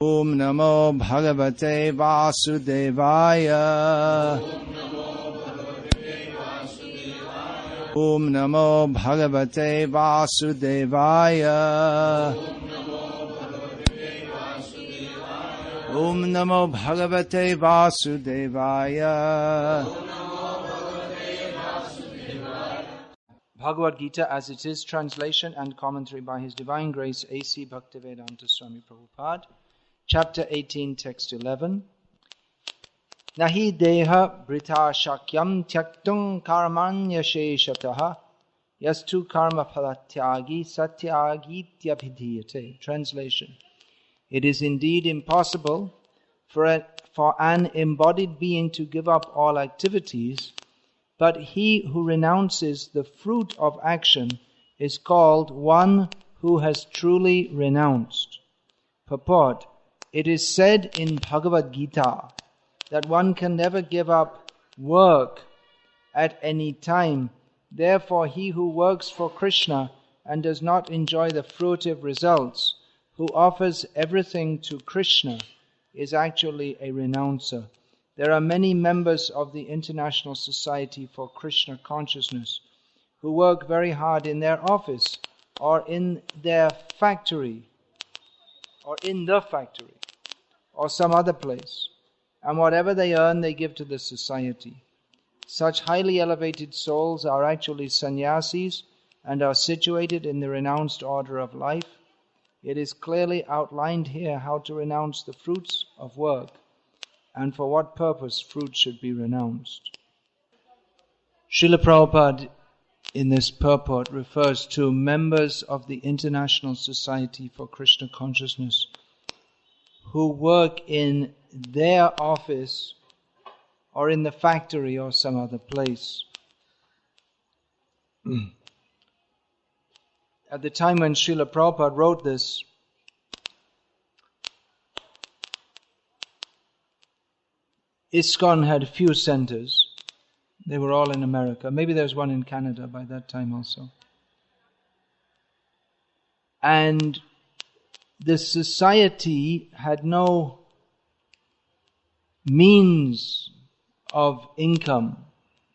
Om Namo Bhagavate Vasudevaya. Om Namo Bhagavate Vasudevaya. Om Namo Bhagavate Vasudevaya. Bhagavad-gita as it is, translation and commentary by His Divine Grace A.C. Bhaktivedanta Swami Prabhupada. Chapter 18, text 11. Nahi deha brita shakyam tyaktung karmanya sheshataha yastu karma phalatyagi satyagityavidhiyate. Translation. It is indeed impossible for an embodied being to give up all activities, but he who renounces the fruit of action is called one who has truly renounced. Purport. It is said in Bhagavad-gita that one can never give up work at any time. Therefore, he who works for Krishna and does not enjoy the fruitive results, who offers everything to Krishna, is actually a renouncer. There are many members of the International Society for Krishna Consciousness who work very hard in their office or in their factory or in the factory or some other place, and whatever they earn they give to the society. Such highly elevated souls are actually sannyasis and are situated in the renounced order of life. It is clearly outlined here how to renounce the fruits of work and for what purpose fruit should be renounced. Srila Prabhupada in this purport refers to members of the International Society for Krishna Consciousness who work in their office or in the factory or some other place. At the time when Srila Prabhupada wrote this, ISKCON had few centers. They were all in America. Maybe there was one in Canada by that time also. And the society had no means of income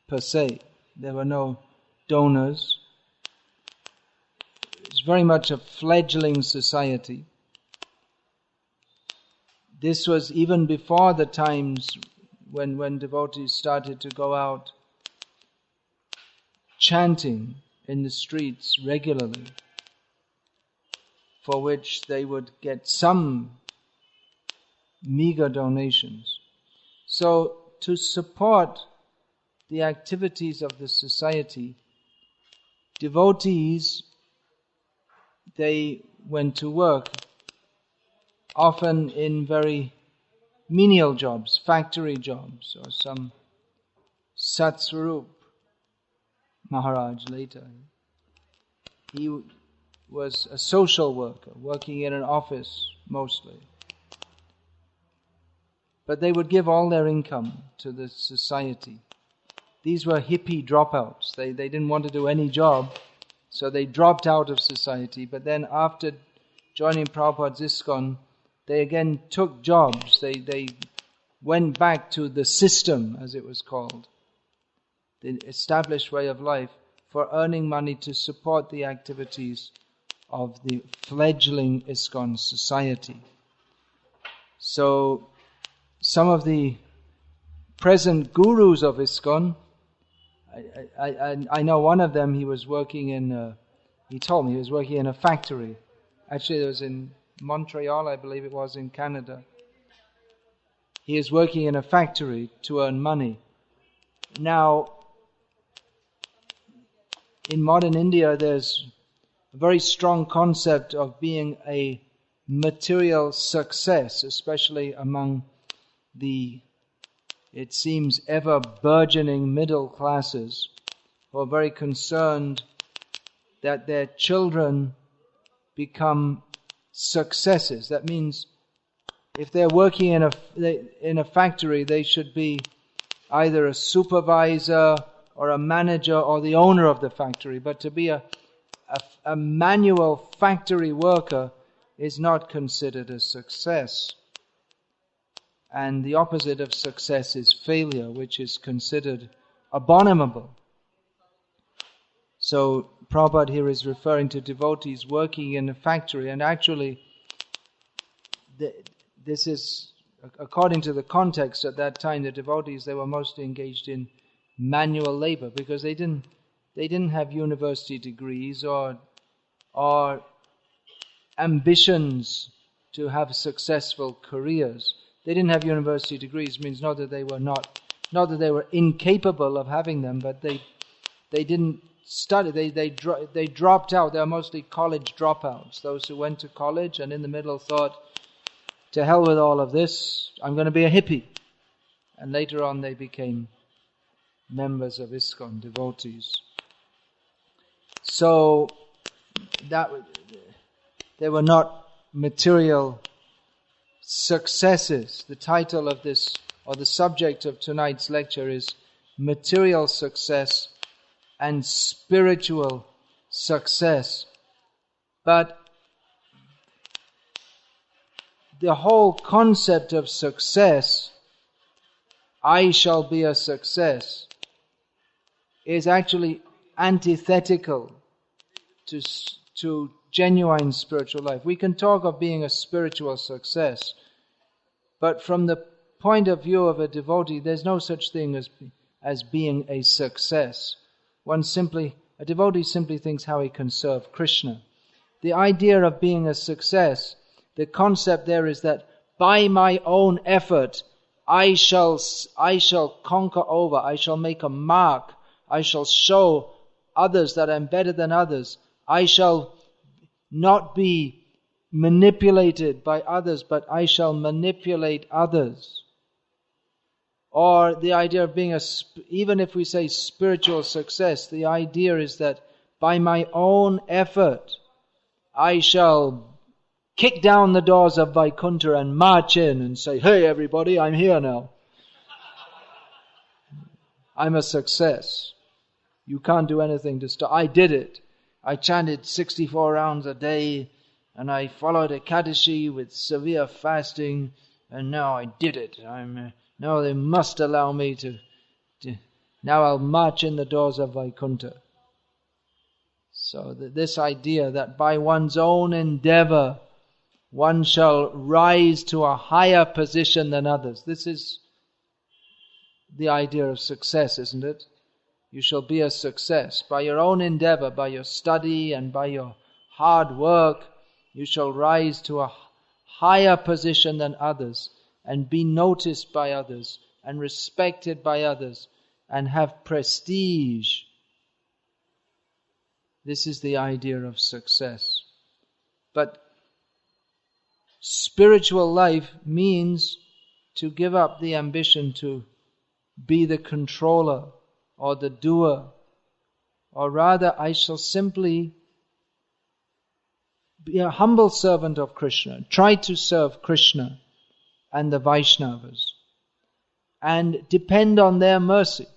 per se. There were no donors. It's very much a fledgling society. This was even before the times when devotees started to go out chanting in the streets regularly, for which they would get some meager donations. So to support the activities of the society, devotees, they went to work, often in very menial jobs, factory jobs, or some Satswarup Maharaj later. He was a social worker, working in an office mostly. But they would give all their income to the society. These were hippie dropouts. They didn't want to do any job, so they dropped out of society. But then after joining Prabhupada's ISKCON, they again took jobs. They went back to the system, as it was called, the established way of life, for earning money to support the activities of the fledgling ISKCON society. So some of the present gurus of ISKCON, I know one of them, he was working in, he told me he was working in a factory. Actually it was in Montreal, I believe it was, in Canada. He is working in a factory to earn money. Now, in modern India, there's a very strong concept of being a material success, especially among the, it seems, ever burgeoning middle classes, who are very concerned that their children become successes. That means if they're working in a factory, they should be either a supervisor or a manager or the owner of the factory. But to be a manual factory worker is not considered a success. And the opposite of success is failure, which is considered abominable. So Prabhupada here is referring to devotees working in a factory, and actually this is, according to the context at that time, the devotees, they were mostly engaged in manual labor because they didn't have university degrees or ambitions to have successful careers. They didn't have university degrees. It means not that they were incapable of having them, but they didn't study. They dropped out. They were mostly college dropouts. Those who went to college and in the middle thought, to hell with all of this, I'm going to be a hippie. And later on they became members of ISKCON, devotees. So they were not material successes. The title of this, or the subject of tonight's lecture, is Material Success and Spiritual Success. But the whole concept of success, I shall be a success, is actually antithetical to genuine spiritual life. We can talk of being a spiritual success, but from the point of view of a devotee, there's no such thing as being a success. A devotee simply thinks how he can serve Krishna. The idea of being a success, the concept there is that by my own effort, I shall conquer over, I shall make a mark, I shall show others that I'm better than others, I shall not be manipulated by others, but I shall manipulate others. Or the idea of being even if we say spiritual success, the idea is that by my own effort, I shall kick down the doors of Vaikuntha and march in and say, hey everybody, I'm here now. I'm a success. You can't do anything to stop. I did it. I chanted 64 rounds a day and I followed Ekadashi with severe fasting, and now I did it. Now they must allow me to now I'll march in the doors of Vaikuntha. So this idea that by one's own endeavor one shall rise to a higher position than others. This is the idea of success, isn't it? You shall be a success. By your own endeavor, by your study and by your hard work, you shall rise to a higher position than others and be noticed by others and respected by others and have prestige. This is the idea of success. But spiritual life means to give up the ambition to be the controller or the doer, or rather I shall simply be a humble servant of Krishna, try to serve Krishna and the Vaishnavas and depend on their mercy.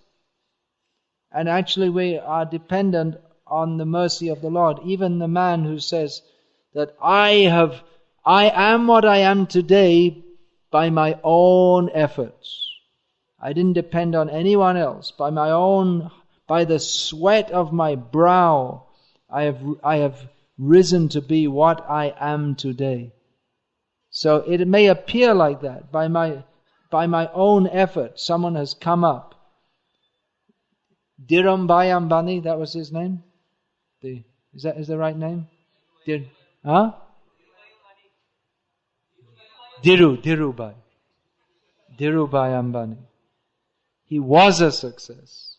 And actually we are dependent on the mercy of the Lord. Even the man who says that I am what I am today by my own efforts. I didn't depend on anyone else. By the sweat of my brow, I have risen to be what I am today. So it may appear like that. By my own effort, someone has come up. Dhirubhai Ambani, that was his name? Is the right name? Dhirubhai. Dhirubhai Ambani. He was a success.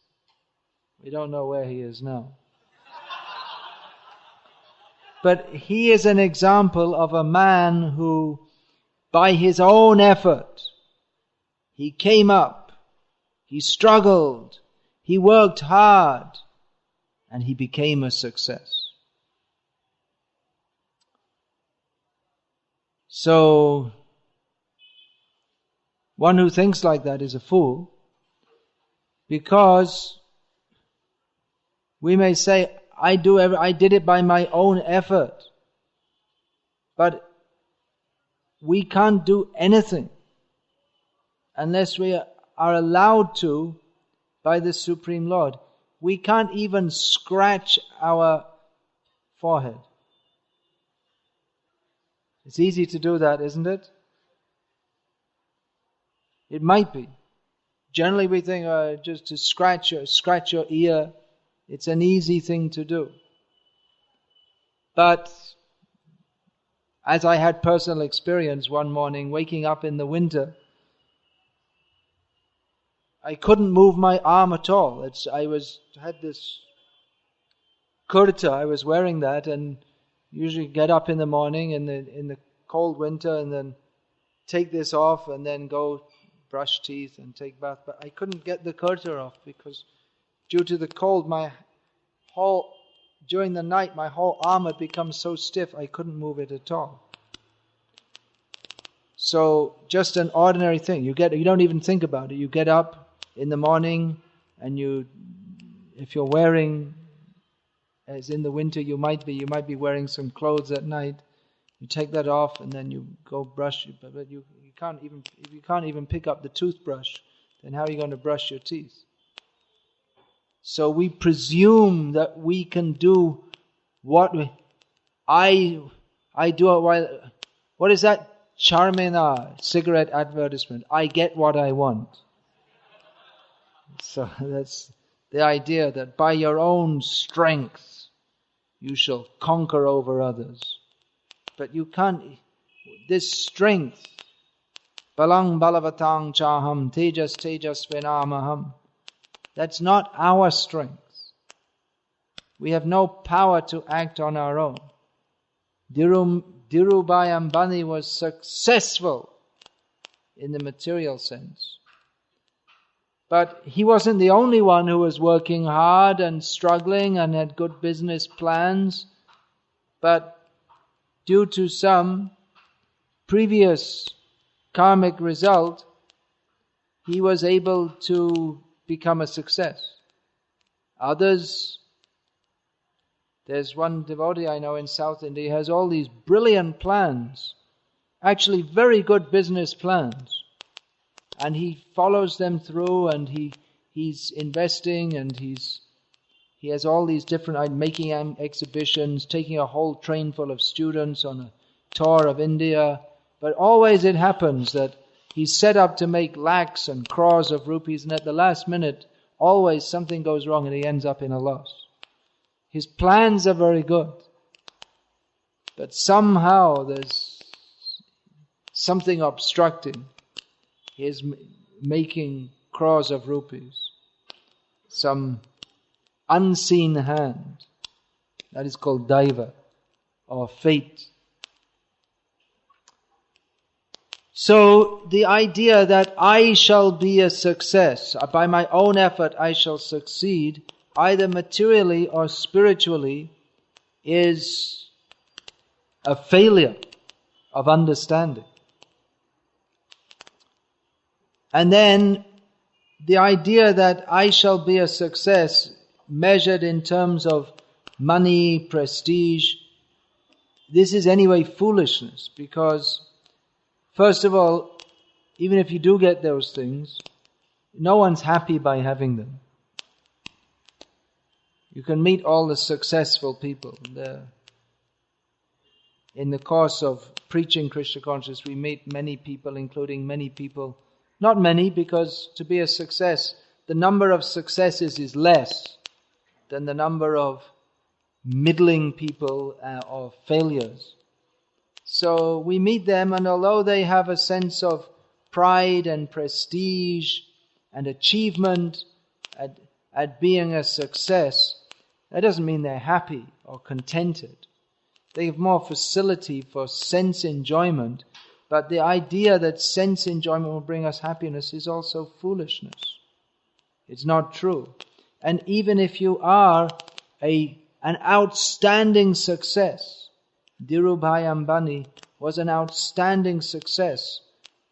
We don't know where he is now. But he is an example of a man who, by his own effort, he came up, he struggled, he worked hard, and he became a success. So, one who thinks like that is a fool, because we may say, I did it by my own effort. But we can't do anything unless we are allowed to by the Supreme Lord. We can't even scratch our forehead. It's easy to do that, isn't it? It might be. Generally we think just to scratch your ear, it's an easy thing to do. But as I had personal experience one morning, waking up in the winter, I couldn't move my arm at all. I had this kurta, I was wearing that, and usually get up in the morning in the cold winter and then take this off and then go brush teeth and take bath. But I couldn't get the kurta off because due to the cold, during the night, my whole arm had become so stiff I couldn't move it at all. So just an ordinary thing. You don't even think about it. You get up in the morning and if you're wearing, as in the winter you might be wearing some clothes at night. You take that off and then you go brush. But you can't even pick up the toothbrush. Then how are you going to brush your teeth? So we presume that we can do I do it while. What is that? Charmina cigarette advertisement. I get what I want. So that's the idea that by your own strength you shall conquer over others. But you can't. This strength, balang balavatang chaham, tejas vinamaham, that's not our strength. We have no power to act on our own. Dhirubhai Ambani was successful in the material sense. But he wasn't the only one who was working hard and struggling and had good business plans. But due to some previous karmic result, he was able to become a success. Others, there's one devotee I know in South India, he has all these brilliant plans, actually very good business plans. And he follows them through and he's investing and he has all these different, making exhibitions, taking a whole train full of students on a tour of India. But always it happens that he's set up to make lakhs and crores of rupees, and at the last minute, always something goes wrong and he ends up in a loss. His plans are very good, but somehow there's something obstructing his making crores of rupees. Some unseen hand. That is called daiva, or fate. So the idea that I shall be a success, by my own effort I shall succeed, either materially or spiritually, is a failure of understanding. And then the idea that I shall be a success measured in terms of money, prestige, this is anyway foolishness, because first of all, even if you do get those things, no one's happy by having them. You can meet all the successful people. In the course of preaching Krishna consciousness, we meet many people, including many people. Not many, because to be a success, the number of successes is less than the number of middling people or failures. So we meet them, and although they have a sense of pride and prestige and achievement at being a success, that doesn't mean they're happy or contented. They have more facility for sense enjoyment. But the idea that sense enjoyment will bring us happiness is also foolishness. It's not true. And even if you are an outstanding success, Dhirubhai Ambani was an outstanding success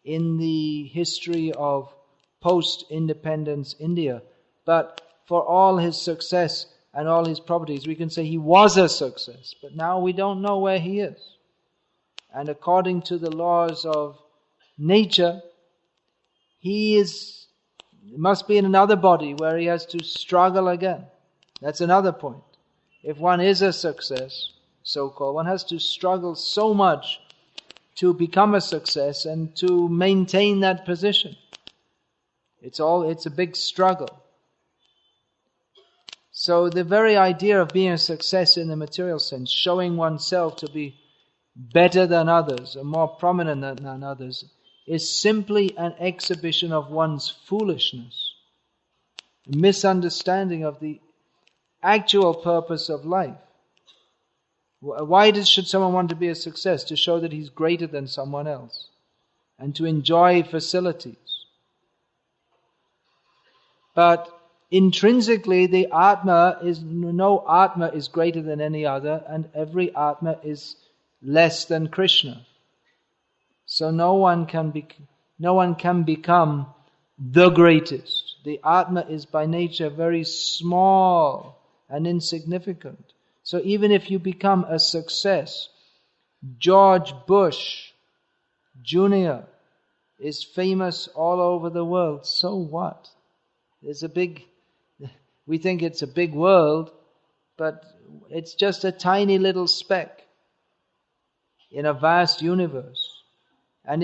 in the history of post-independence India. But for all his success and all his properties, we can say he was a success. But now we don't know where he is. and according to the laws of nature, he must be in another body where he has to struggle again. That's another point. If one is a success, so-called, one has to struggle so much to become a success and to maintain that position. It's a big struggle. So the very idea of being a success in the material sense, showing oneself to be better than others, or more prominent than others, is simply an exhibition of one's foolishness, a misunderstanding of the actual purpose of life. Why should someone want to be a success? To show that he's greater than someone else and to enjoy facilities. But intrinsically, no Atma is greater than any other, and every Atma is less than Krishna. So no one can become the greatest. The Atma is by nature very small and insignificant. So even if you become a success, George Bush Jr. is famous all over the world. So what? We think it's a big world, but it's just a tiny little speck in a vast universe. And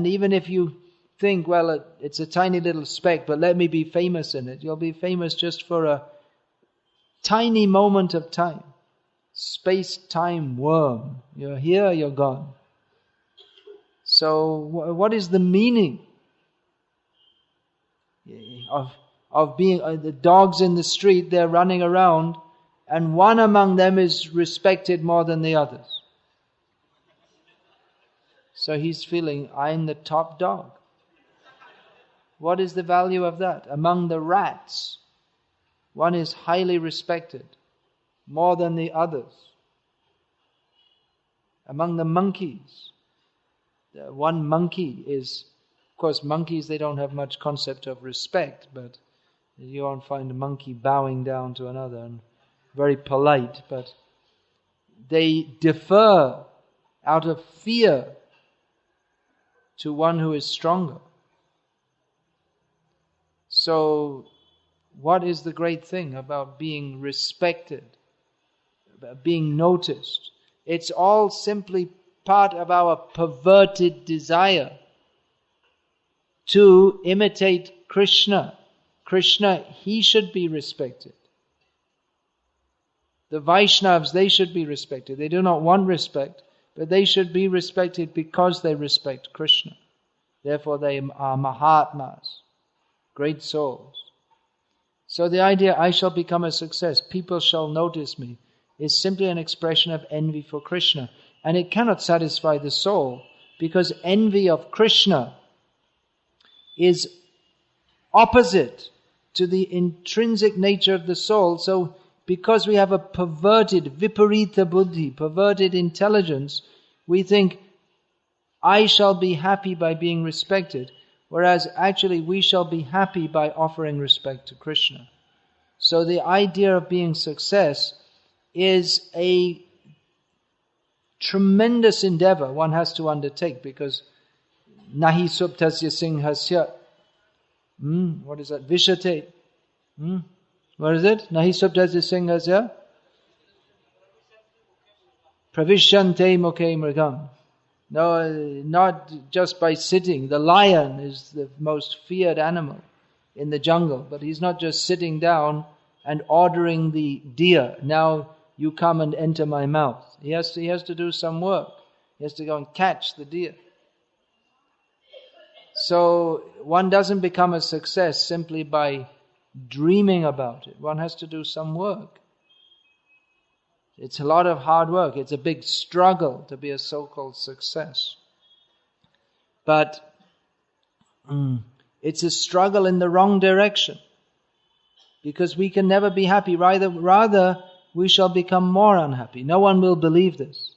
even if you think, well, it's a tiny little speck, but let me be famous in it, you'll be famous just for a tiny moment of time. Space-time worm. You're here, you're gone. So what is the meaning of being the dogs in the street? They're running around, and one among them is respected more than the others. So he's feeling, I'm the top dog. What is the value of that? Among the rats, one is highly respected more than the others. Among the monkeys, one monkey is, of course, monkeys, they don't have much concept of respect, but you won't find a monkey bowing down to another and very polite, but they defer out of fear to one who is stronger. So, what is the great thing about being respected, about being noticed? It's all simply part of our perverted desire to imitate Krishna. Krishna, he should be respected. The Vaishnavas, they should be respected. They do not want respect, but they should be respected because they respect Krishna. Therefore they are Mahatmas, great souls. So the idea, I shall become a success, people shall notice me, is simply an expression of envy for Krishna. And it cannot satisfy the soul, because envy of Krishna is opposite to the intrinsic nature of the soul. So because we have a perverted, viparita buddhi, perverted intelligence, we think, I shall be happy by being respected, whereas actually we shall be happy by offering respect to Krishna. So the idea of being success is a tremendous endeavor one has to undertake, because nahi subtasya singhasya. What is that? Vishate. What is it? Nahi subtasya singhasya. Pravishante mukhe mrigam. No, not just by sitting. The lion is the most feared animal in the jungle, but he's not just sitting down and ordering the deer, now you come and enter my mouth. He has to do some work. He has to go and catch the deer. So one doesn't become a success simply by dreaming about it. One has to do some work. It's a lot of hard work. It's a big struggle to be a so-called success. But it's a struggle in the wrong direction, because we can never be happy. Rather, we shall become more unhappy. No one will believe this.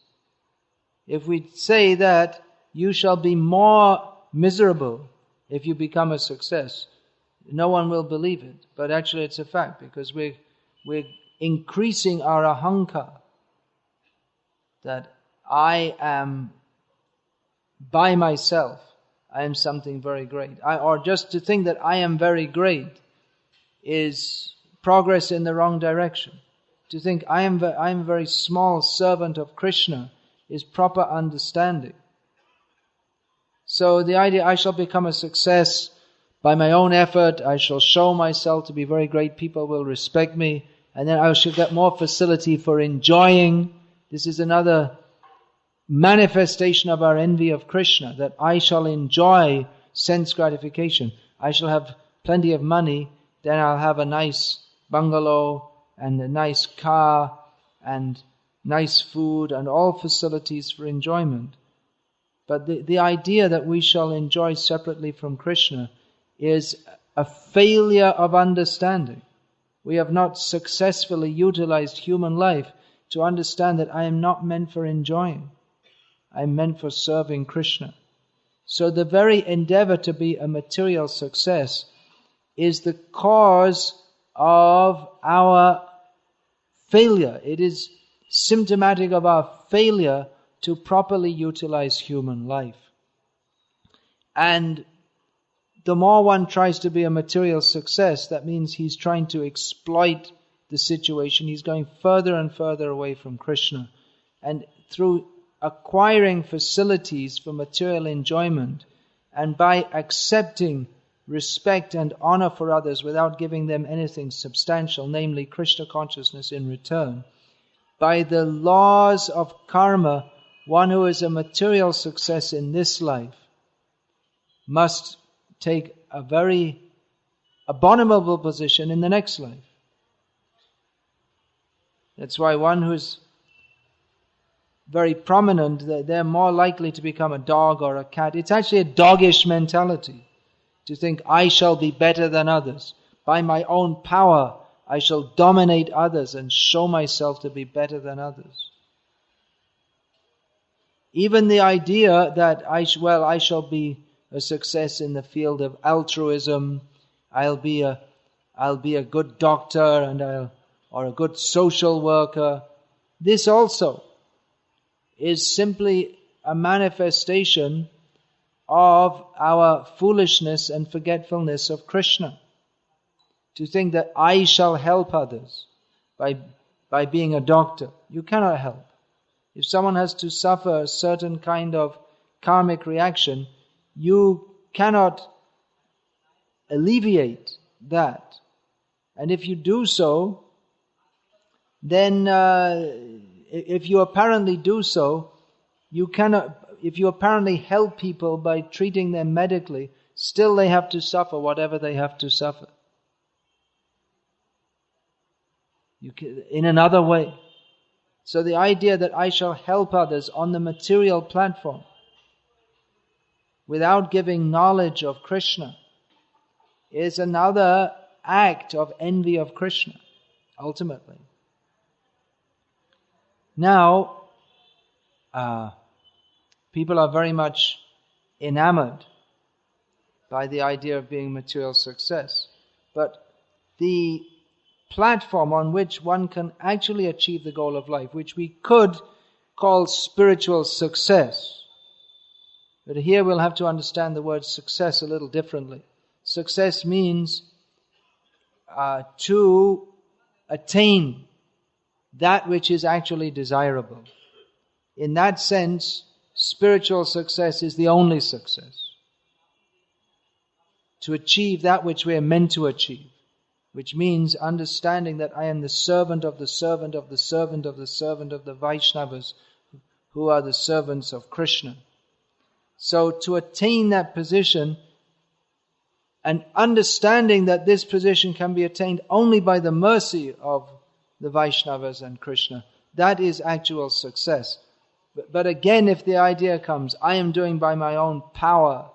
If we say that you shall be more miserable if you become a success, no one will believe it. But actually it's a fact, because we're increasing our ahankar, that I am by myself, I am something very great. Or just to think that I am very great is progress in the wrong direction. To think I am a very small servant of Krishna is proper understanding. So the idea I shall become a success by my own effort, I shall show myself to be very great, people will respect me, and then I shall get more facility for enjoying. This is another manifestation of our envy of Krishna, that I shall enjoy sense gratification. I shall have plenty of money, then I'll have a nice bungalow and a nice car and nice food and all facilities for enjoyment. But the idea that we shall enjoy separately from Krishna is a failure of understanding. We have not successfully utilized human life to understand that I am not meant for enjoying. I am meant for serving Krishna. So the very endeavor to be a material success is the cause of our failure. It is symptomatic of our failure to properly utilize human life. And the more one tries to be a material success, that means he's trying to exploit the situation. He's going further and further away from Krishna. And through acquiring facilities for material enjoyment, and by accepting respect and honor for others without giving them anything substantial, namely Krishna consciousness in return, by the laws of karma, one who is a material success in this life must take a very abominable position in the next life. That's why one who's very prominent, they're more likely to become a dog or a cat. It's actually a doggish mentality to think I shall be better than others. By my own power, I shall dominate others and show myself to be better than others. Even the idea that I shall be a success in the field of altruism, I'll be a good doctor or a good social worker. This also is simply a manifestation of our foolishness and forgetfulness of Krishna. To think that I shall help others by being a doctor. You cannot help. If someone has to suffer a certain kind of karmic reaction, you cannot alleviate that. And if you do so, then if you apparently do so, you cannot. If you apparently help people by treating them medically, still they have to suffer whatever they have to suffer. In another way. So the idea that I shall help others on the material platform without giving knowledge of Krishna is another act of envy of Krishna, ultimately. Now, people are very much enamored by the idea of being material success. But the platform on which one can actually achieve the goal of life, which we could call spiritual success. But here we'll have to understand the word success a little differently. Success means to attain that which is actually desirable. In that sense, spiritual success is the only success. To achieve that which we are meant to achieve. Which means understanding that I am the servant of the servant of the servant of the servant of the Vaishnavas, who are the servants of Krishna. So to attain that position, and understanding that this position can be attained only by the mercy of the Vaishnavas and Krishna, that is actual success. But again, if the idea comes, I am doing by my own power,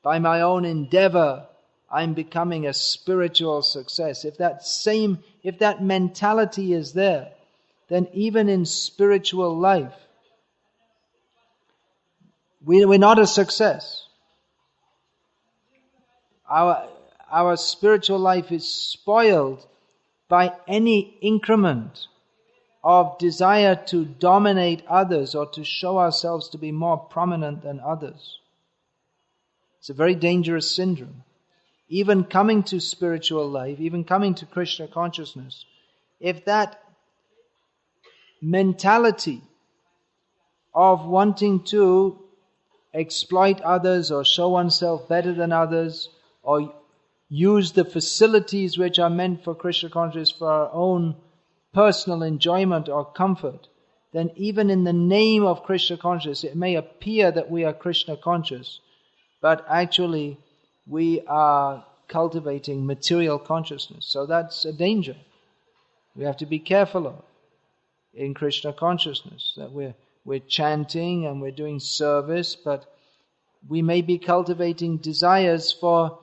by my own endeavor, I'm becoming a spiritual success. If that mentality is there, then even in spiritual life, we're not a success. Our spiritual life is spoiled by any increment of desire to dominate others or to show ourselves to be more prominent than others. It's a very dangerous syndrome. Even coming to spiritual life, even coming to Krishna consciousness, if that mentality of wanting to exploit others or show oneself better than others or use the facilities which are meant for Krishna consciousness for our own personal enjoyment or comfort, then even in the name of Krishna consciousness, it may appear that we are Krishna conscious, but actually we are cultivating material consciousness. So that's a danger we have to be careful of in Krishna consciousness, that we're chanting and we're doing service, but we may be cultivating desires for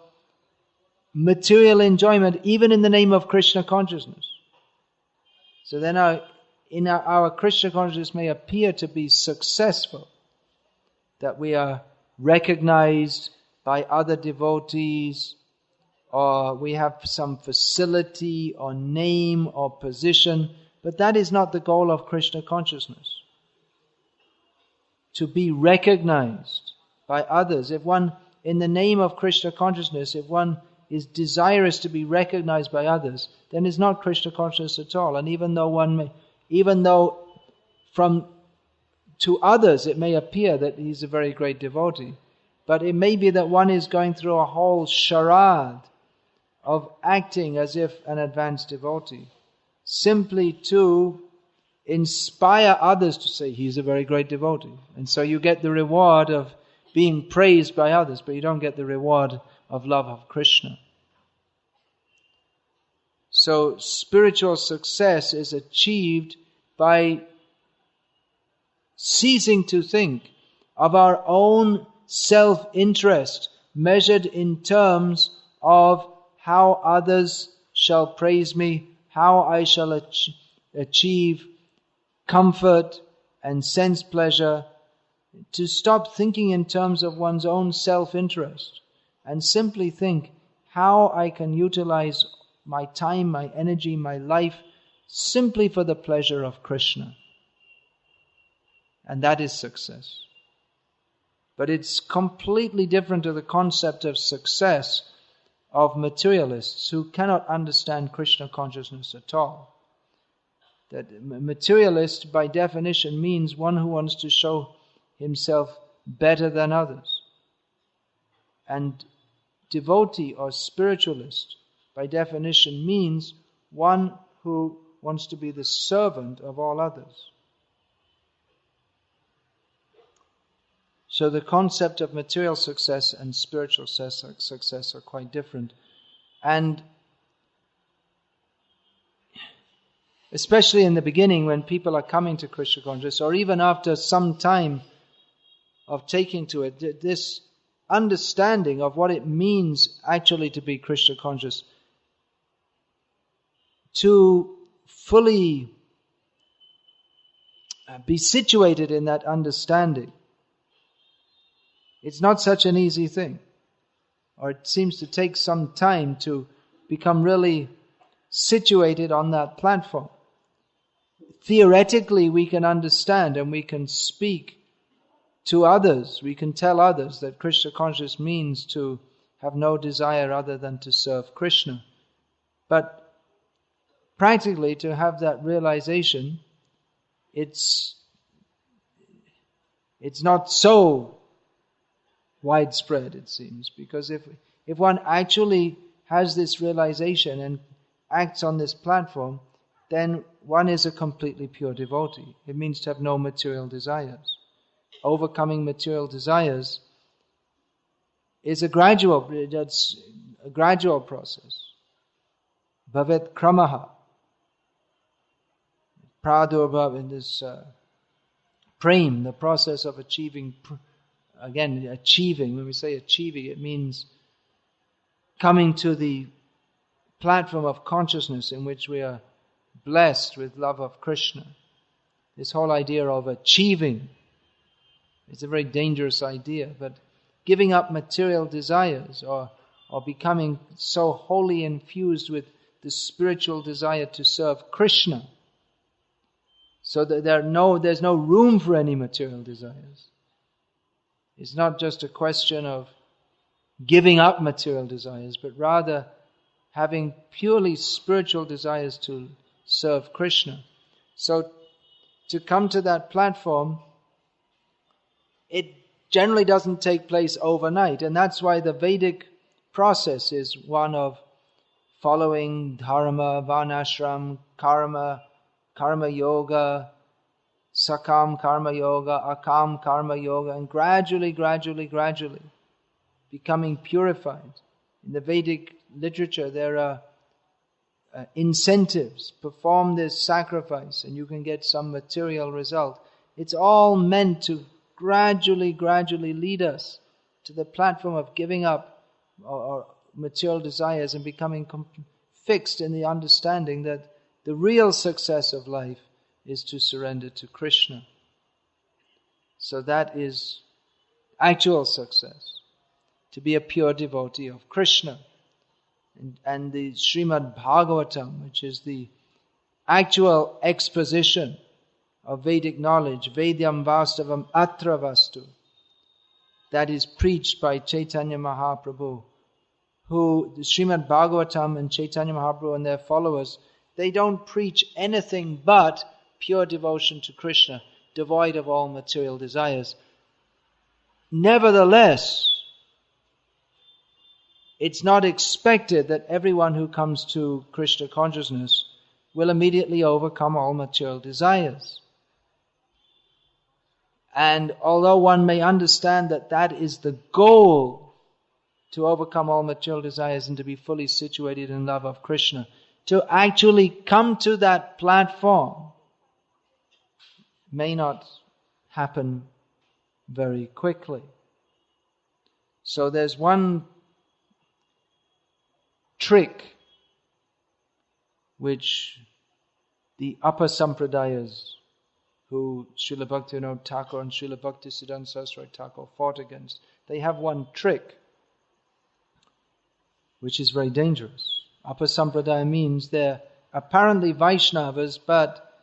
material enjoyment even in the name of Krishna consciousness. So then our Krishna consciousness may appear to be successful, that we are recognized by other devotees, or we have some facility or name or position, but that is not the goal of Krishna consciousness. To be recognized by others. If one, in the name of Krishna consciousness, if one is desirous to be recognized by others, then it's not Krishna consciousness at all. And even though to others it may appear that he's a very great devotee, but it may be that one is going through a whole charade of acting as if an advanced devotee, simply to inspire others to say he's a very great devotee. And so you get the reward of being praised by others, but you don't get the reward of love of Krishna. So spiritual success is achieved by ceasing to think of our own self-interest measured in terms of how others shall praise me, how I shall achieve comfort and sense pleasure, to stop thinking in terms of one's own self-interest and simply think how I can utilize my time, my energy, my life simply for the pleasure of Krishna. And that is success. But it's completely different to the concept of success of materialists who cannot understand Krishna consciousness at all. That materialist by definition means one who wants to show himself better than others. And devotee or spiritualist by definition means one who wants to be the servant of all others. So the concept of material success and spiritual success are quite different. And especially in the beginning when people are coming to Krishna consciousness, or even after some time of taking to it, this understanding of what it means actually to be Krishna conscious, to fully be situated in that understanding, it's not such an easy thing. Or it seems to take some time to become really situated on that platform. Theoretically, we can understand and we can speak to others. We can tell others that Krishna consciousness means to have no desire other than to serve Krishna. But practically, to have that realization, it's not so widespread, it seems, because if one actually has this realization and acts on this platform, then one is a completely pure devotee. It means to have no material desires. Overcoming material desires is a gradual process. Bhavet kramaha. Pradurabhav, in this prem, the process of achieving. Again, achieving, when we say achieving, it means coming to the platform of consciousness in which we are blessed with love of Krishna. This whole idea of achieving is a very dangerous idea, but giving up material desires or becoming so wholly infused with the spiritual desire to serve Krishna, So that there's no room for any material desires. It's not just a question of giving up material desires, but rather having purely spiritual desires to serve Krishna. So to come to that platform, it generally doesn't take place overnight, and that's why the Vedic process is one of following dharma, varnashram, karma yoga, sakam karma yoga, akam karma yoga, and gradually becoming purified. In the Vedic literature, there are incentives. Perform this sacrifice and you can get some material result. It's all meant to gradually lead us to the platform of giving up our material desires and becoming fixed in the understanding that the real success of life is to surrender to Krishna. So that is actual success, to be a pure devotee of Krishna. And the Srimad Bhagavatam, which is the actual exposition of Vedic knowledge, Vedyam Vastavam Atra Vastu, that is preached by Chaitanya Mahaprabhu, who the Srimad Bhagavatam and Chaitanya Mahaprabhu and their followers, they don't preach anything but pure devotion to Krishna, devoid of all material desires. Nevertheless, it's not expected that everyone who comes to Krishna consciousness will immediately overcome all material desires. And although one may understand that that is the goal, to overcome all material desires and to be fully situated in love of Krishna, to actually come to that platform may not happen very quickly. So there's one trick which the upper sampradayas, who Srila Bhaktivinoda Thakur and Srila Bhaktisiddhanta Saraswati Thakur fought against, they have one trick which is very dangerous. Upper sampradaya means they're apparently Vaishnavas, but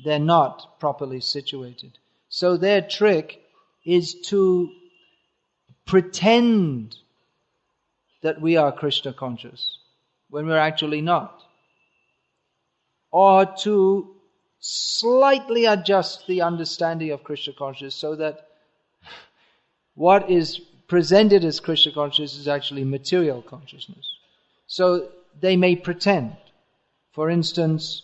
they're not properly situated. So their trick is to pretend that we are Krishna conscious when we're actually not. Or to slightly adjust the understanding of Krishna consciousness so that what is presented as Krishna consciousness is actually material consciousness. So they may pretend. For instance,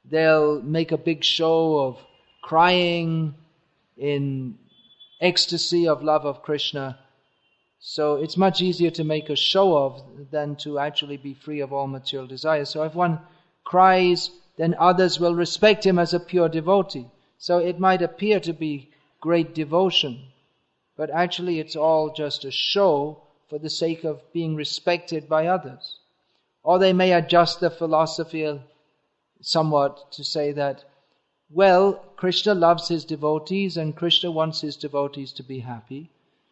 they'll make a big show of crying in ecstasy of love of Krishna. So it's much easier to make a show of than to actually be free of all material desires. So if one cries, then others will respect him as a pure devotee. So it might appear to be great devotion, but actually it's all just a show for the sake of being respected by others. Or they may adjust the philosophy somewhat to say that, well, Krishna loves his devotees and Krishna wants his devotees to be happy.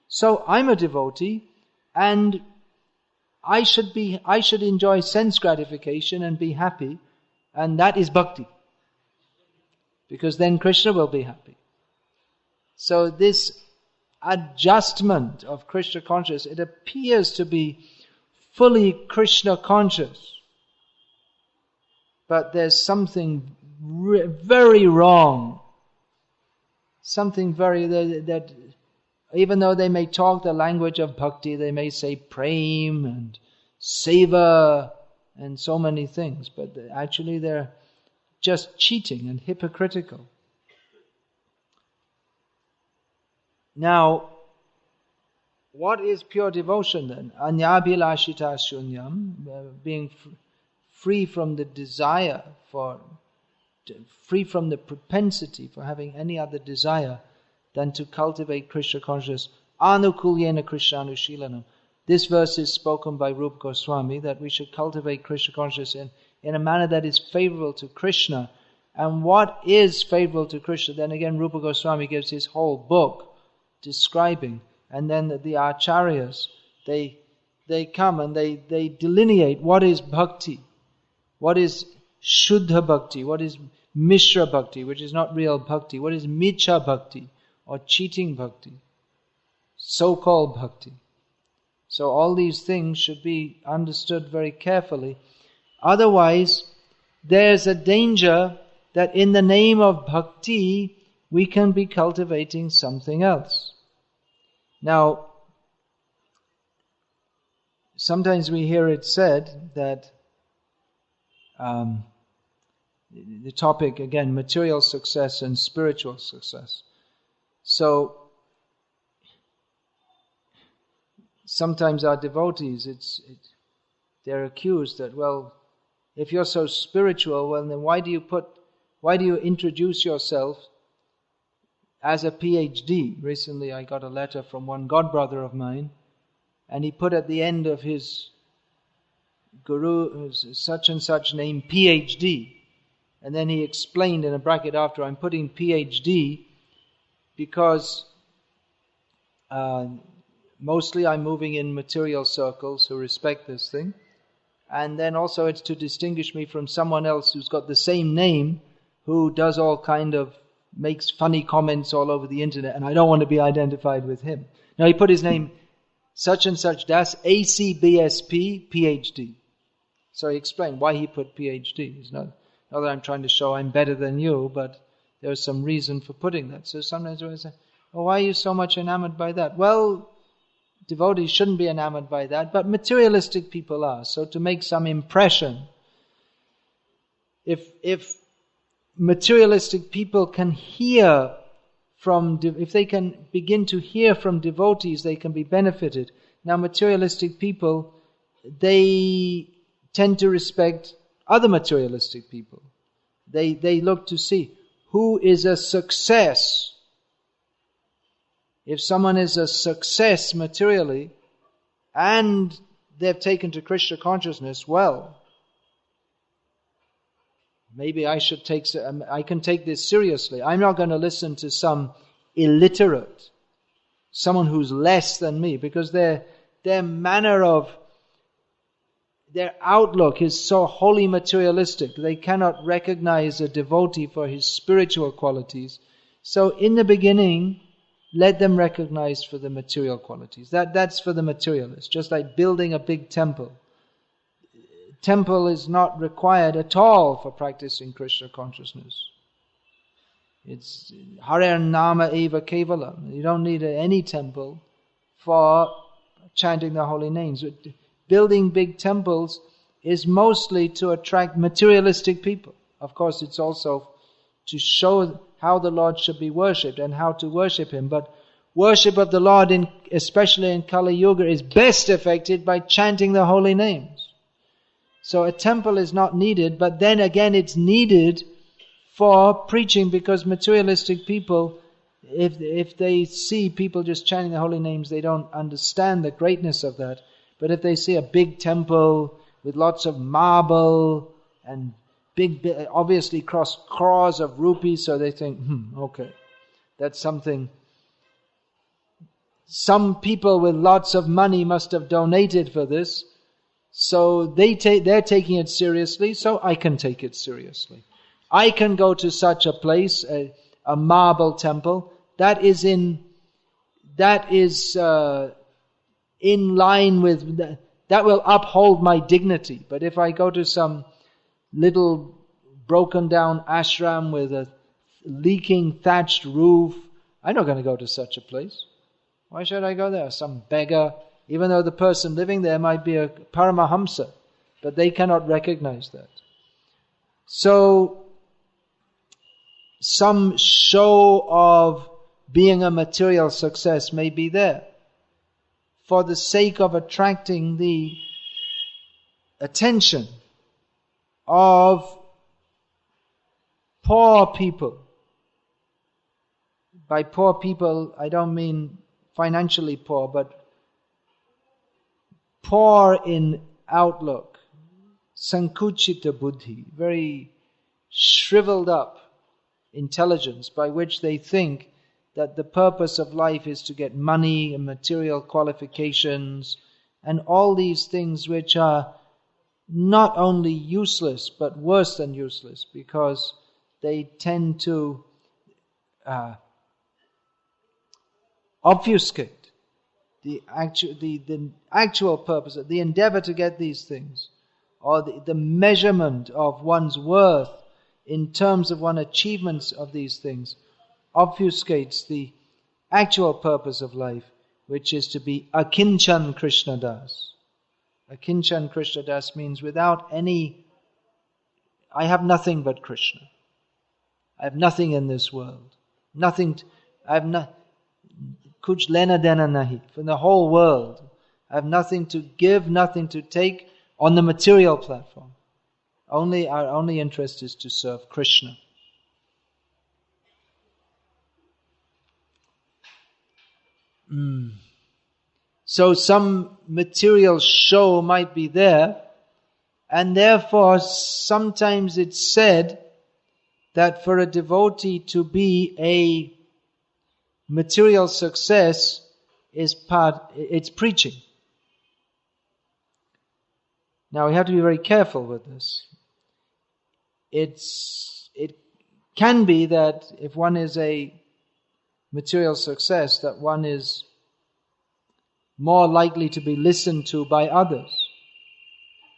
So I'm a devotee and I should enjoy sense gratification and be happy, and that is bhakti. Because then Krishna will be happy. So this adjustment of Krishna consciousness, it appears to be fully Krishna conscious. But there's something very wrong. Something that even though they may talk the language of bhakti, they may say prem and seva and so many things, but actually they're just cheating and hypocritical. Now, what is pure devotion then? Anyabhilashita shunyam, being free from the desire free from the propensity for having any other desire than to cultivate Krishna consciousness. Anukulyena Krishnanushilanam. This verse is spoken by Rupa Goswami, that we should cultivate Krishna consciousness in a manner that is favorable to Krishna. And what is favorable to Krishna? Then again, Rupa Goswami gives his whole book describing. And then the acharyas, they come and they delineate what is bhakti, what is shuddha bhakti, what is Mishra Bhakti, which is not real Bhakti? What is Micha Bhakti or cheating Bhakti? So-called Bhakti. So all these things should be understood very carefully. Otherwise, there's a danger that in the name of Bhakti, we can be cultivating something else. Now, sometimes we hear it said that the topic, again, material success and spiritual success. So, sometimes our devotees, they're accused that, well, if you're so spiritual, well, then why do you introduce yourself as a PhD? Recently I got a letter from one godbrother of mine, and he put at the end of his guru, such and such name, PhD. And then he explained in a bracket after, I'm putting PhD because mostly I'm moving in material circles who respect this thing. And then also it's to distinguish me from someone else who's got the same name, who does all kind of, makes funny comments all over the internet, and I don't want to be identified with him. Now he put his name, such and such Das, ACBSP, PhD. So he explained why he put PhD. It's not that I'm trying to show I'm better than you, but there's some reason for putting that. So sometimes we say, oh, why are you so much enamored by that? Well, devotees shouldn't be enamored by that, but materialistic people are. So to make some impression, if materialistic people can hear from, if they can begin to hear from devotees, they can be benefited. Now materialistic people, they tend to respect other materialistic people. They look to see who is a success. If someone is a success materially and they've taken to Krishna consciousness, well, maybe I can take this seriously. I'm not going to listen to some illiterate, someone who's less than me, because their manner of, their outlook is so wholly materialistic. They cannot recognize a devotee for his spiritual qualities. So in the beginning, let them recognize for the material qualities. That's for the materialists, just like building a big temple. Temple is not required at all for practicing Krishna consciousness. It's Hare Nama Eva Kevalam. You don't need any temple for chanting the holy names. Building big temples is mostly to attract materialistic people. Of course, it's also to show how the Lord should be worshipped and how to worship Him. But worship of the Lord, especially in Kali Yuga, is best effected by chanting the holy names. So a temple is not needed, but then again it's needed for preaching, because materialistic people, if they see people just chanting the holy names, they don't understand the greatness of that. But if they see a big temple with lots of marble and big, obviously crores of rupees, so they think, okay, that's something. Some people with lots of money must have donated for this, so they're taking it seriously, so I can take it seriously. I can go to such a place, a marble temple, that is in line with, that will uphold my dignity. But if I go to some little broken down ashram with a leaking thatched roof, I'm not going to go to such a place. Why should I go there? Some beggar, even though the person living there might be a Paramahamsa, but they cannot recognize that. So, some show of being a material success may be there for the sake of attracting the attention of poor people. By poor people, I don't mean financially poor, but poor in outlook, sankuchita buddhi, very shriveled up intelligence, by which they think that the purpose of life is to get money and material qualifications and all these things which are not only useless but worse than useless, because they tend to obfuscate the actual purpose, the endeavor to get these things, or the measurement of one's worth in terms of one's achievements of these things, obfuscates the actual purpose of life, which is to be akinchan Krishna Das. Akinchan Krishna Das means without any, I have nothing but Krishna. I have nothing in this world. I have not, kuch lena dena nahi. From the whole world, I have nothing to give, nothing to take on the material platform. Our only interest is to serve Krishna. So some material show might be there, and therefore sometimes it's said that for a devotee to be a material success it's preaching. Now we have to be very careful with this. It can be that if one is a material success, that one is more likely to be listened to by others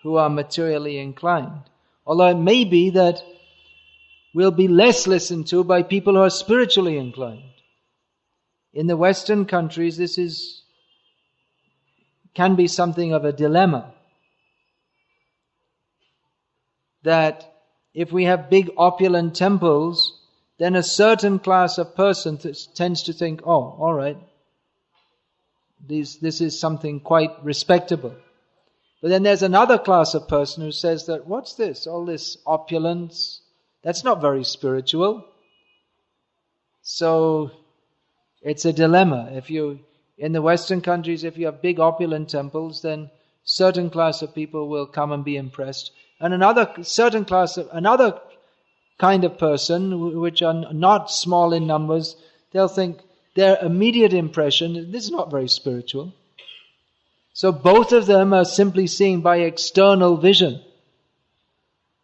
who are materially inclined. Although it may be that we'll be less listened to by people who are spiritually inclined. In the Western countries, this can be something of a dilemma. That if we have big opulent temples, then a certain class of person tends to think, oh, all right, this is something quite respectable. But then there's another class of person who says that, what's this? All this opulence, that's not very spiritual. So it's a dilemma. In the Western countries, if you have big opulent temples, then certain class of people will come and be impressed. And another kind of person, which are not small in numbers, they'll think their immediate impression, this is not very spiritual. So both of them are simply seeing by external vision.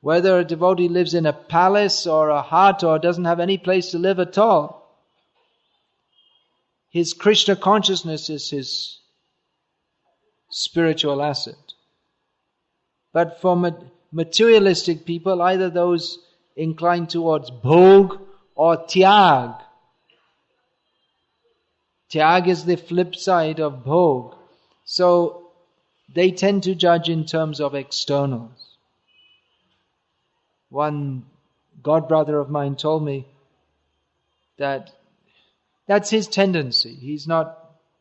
Whether a devotee lives in a palace or a hut or doesn't have any place to live at all, his Krishna consciousness is his spiritual asset. But for materialistic people, either those inclined towards bhog or tyag. Tyag is the flip side of bhog. So they tend to judge in terms of externals. One godbrother of mine told me that that's his tendency. He's not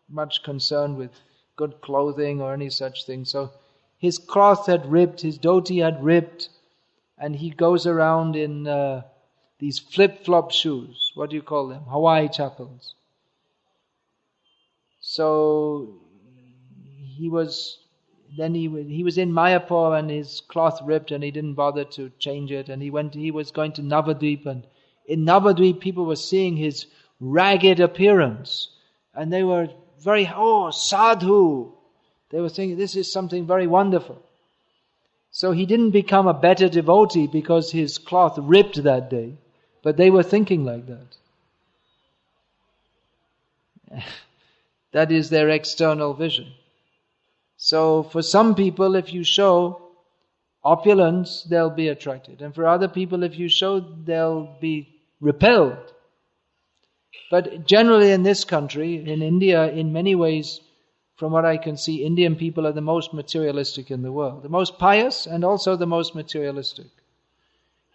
much concerned with good clothing or any such thing. So his cloth had ripped, his dhoti had ripped, and he goes around in these flip-flop shoes. What do you call them? Hawaii chappals. So he was in Mayapur and his cloth ripped and he didn't bother to change it, and he was going to Navadvip, and in Navadvip people were seeing his ragged appearance and they were very, sadhu. They were thinking this is something very wonderful. So he didn't become a better devotee because his cloth ripped that day, but they were thinking like that. That is their external vision. So for some people, if you show opulence, they'll be attracted. And for other people, if you show, they'll be repelled. But generally in this country, in India, in many ways, from what I can see, Indian people are the most materialistic in the world. The most pious and also the most materialistic.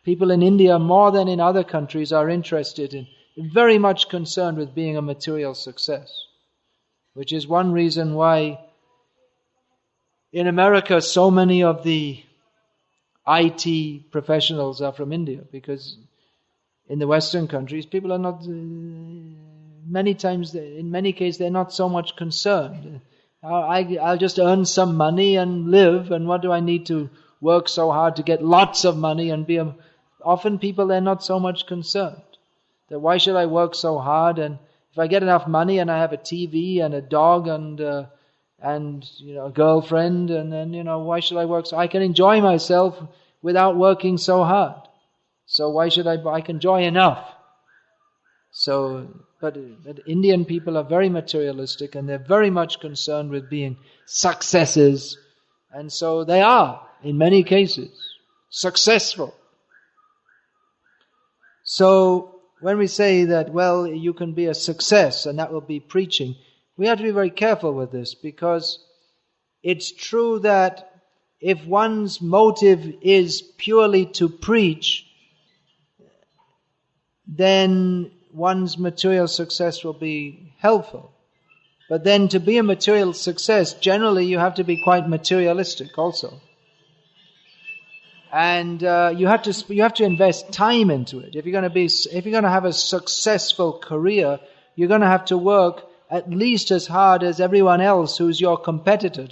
People in India, more than in other countries, are interested in, very much concerned with being a material success. Which is one reason why in America so many of the IT professionals are from India, because in the Western countries people are not, many times, in many cases they're not so much concerned. I'll just earn some money and live, and what do I need to work so hard to get lots of money and be a... Often people, they're not so much concerned. That why should I work so hard, and if I get enough money and I have a TV and a dog and a girlfriend, and then, why should I work so I can enjoy myself without working so hard. So why should I can enjoy enough. So, but Indian people are very materialistic and they're very much concerned with being successes. And so they are, in many cases, successful. So when we say that, well, you can be a success and that will be preaching, we have to be very careful with this, because it's true that if one's motive is purely to preach, then one's material success will be helpful. But then to be a material success, generally you have to be quite materialistic also. And you have to invest time into it. If you're going to have a successful career, you're going to have to work at least as hard as everyone else who's your competitor,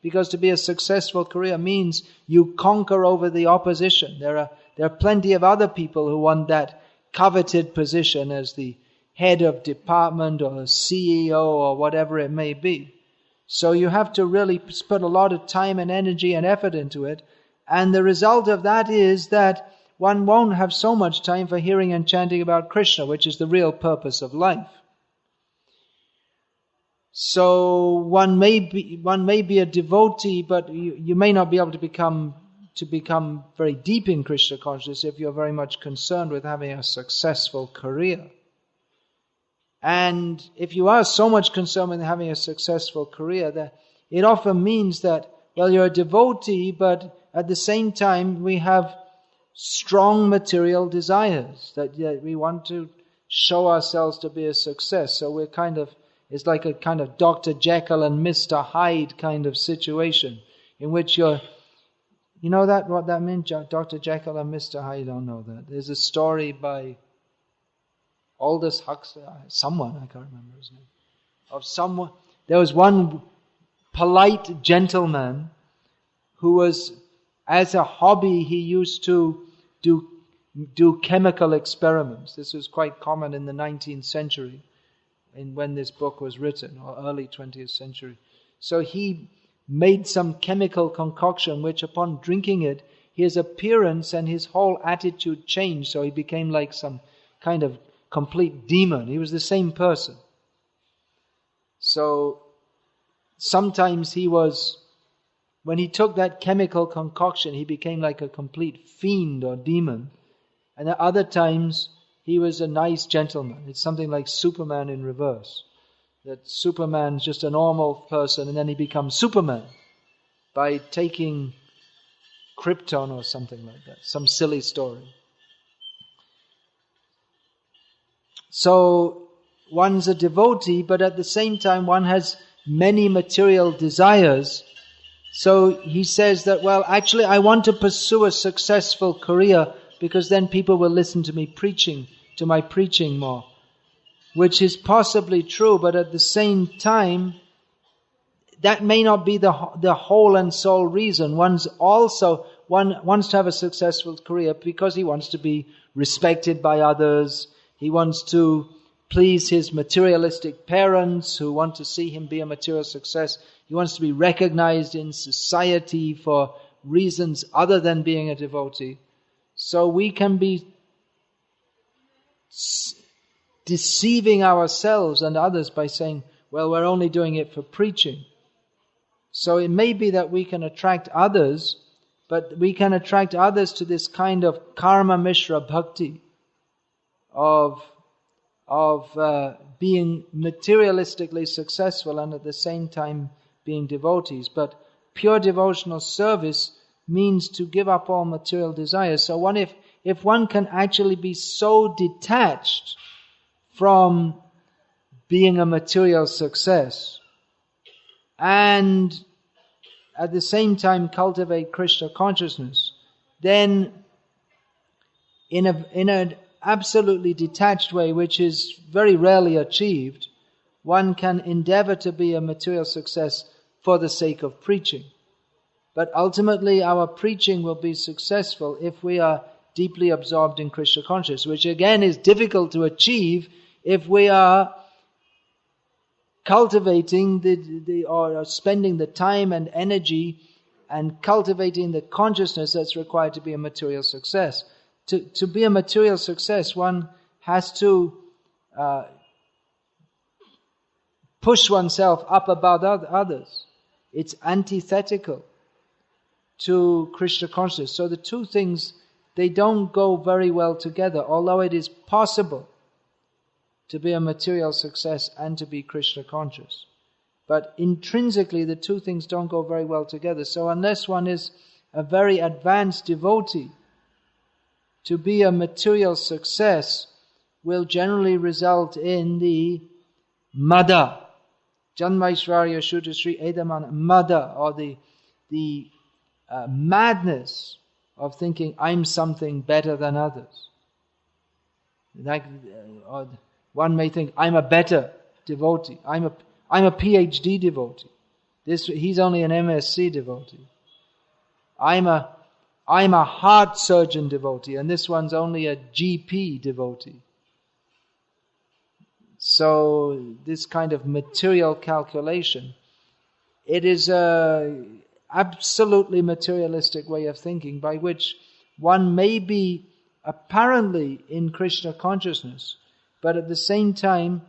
because to be a successful career means you conquer over the opposition. There are plenty of other people who want that coveted position as the head of department or CEO or whatever it may be. So you have to really put a lot of time and energy and effort into it. And the result of that is that one won't have so much time for hearing and chanting about Krishna, which is the real purpose of life. So one may be a devotee, but you may not be able to become very deep in Krishna consciousness if you're very much concerned with having a successful career. And if you are so much concerned with having a successful career, that it often means that, well, you're a devotee, but at the same time we have strong material desires, that we want to show ourselves to be a success. So it's like a kind of Dr. Jekyll and Mr. Hyde kind of situation, in which you know what that means, Dr. Jekyll and Mr. Hyde? You don't know that. There's a story by Aldous Huxley, someone, I can't remember his name, of someone. There was one polite gentleman who was, as a hobby, he used to do chemical experiments. This was quite common in the 19th century, when this book was written, or early 20th century. So he made some chemical concoction, which upon drinking it, his appearance and his whole attitude changed. So he became like some kind of complete demon. He was the same person. So sometimes when he took that chemical concoction, he became like a complete fiend or demon. And at other times, he was a nice gentleman. It's something like Superman in reverse. That Superman's just a normal person and then he becomes Superman by taking Krypton or something like that. Some silly story. So one's a devotee, but at the same time one has many material desires. So he says that, well, actually I want to pursue a successful career because then people will listen to me preaching, to my preaching more. Which is possibly true, but at the same time, that may not be the whole and sole reason. One wants to have a successful career because he wants to be respected by others. He wants to please his materialistic parents who want to see him be a material success. He wants to be recognized in society for reasons other than being a devotee. So we can be deceiving ourselves and others by saying, well, we're only doing it for preaching. So it may be that we can attract others, but we can attract others to this kind of karma mishra bhakti of being materialistically successful and at the same time being devotees. But pure devotional service means to give up all material desires. So if one can actually be so detached from being a material success and at the same time cultivate Krishna consciousness, then in an absolutely detached way, which is very rarely achieved, one can endeavor to be a material success for the sake of preaching. But ultimately our preaching will be successful if we are deeply absorbed in Krishna consciousness, which again is difficult to achieve if we are cultivating or spending the time and energy and cultivating the consciousness that's required to be a material success. to be a material success, one has to push oneself up above others. It's antithetical to Krishna consciousness. So the two things, they don't go very well together, although it is possible to be a material success and to be Krishna conscious. But intrinsically, the two things don't go very well together. So unless one is a very advanced devotee, to be a material success will generally result in the mada, Janmaishvarya Shuddhasri Edamana, mada, or the madness of thinking I'm something better than others. Like one may think I'm a better devotee. I'm a PhD devotee. He's only an MSc devotee. I'm a heart surgeon devotee, and this one's only a GP devotee. So this kind of material calculation, it is a absolutely materialistic way of thinking by which one may be apparently in Krishna consciousness, but at the same time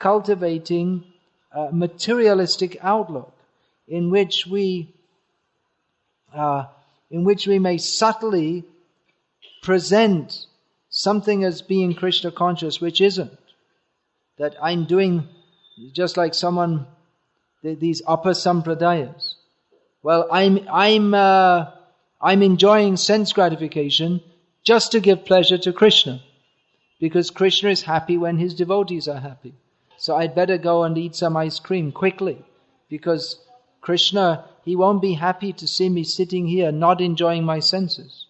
cultivating a materialistic outlook in which we may subtly present something as being Krishna conscious which isn't. That I'm doing just like someone, these upper sampradayas. Well, I'm enjoying sense gratification just to give pleasure to Krishna, because Krishna is happy when his devotees are happy. So I'd better go and eat some ice cream quickly, because Krishna, he won't be happy to see me sitting here not enjoying my senses.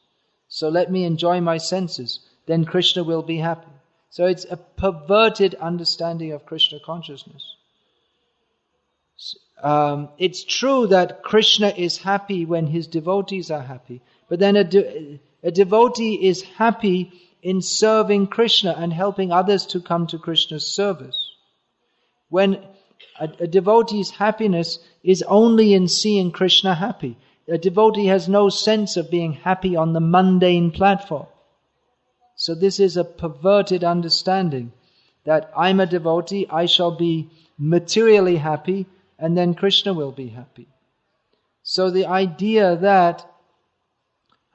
So let me enjoy my senses, then Krishna will be happy. So it's a perverted understanding of Krishna consciousness. It's true that Krishna is happy when his devotees are happy, but then a devotee is happy in serving Krishna and helping others to come to Krishna's service. When a devotee's happiness is only in seeing Krishna happy, a devotee has no sense of being happy on the mundane platform. So this is a perverted understanding that I'm a devotee, I shall be materially happy, and then Krishna will be happy. So the idea that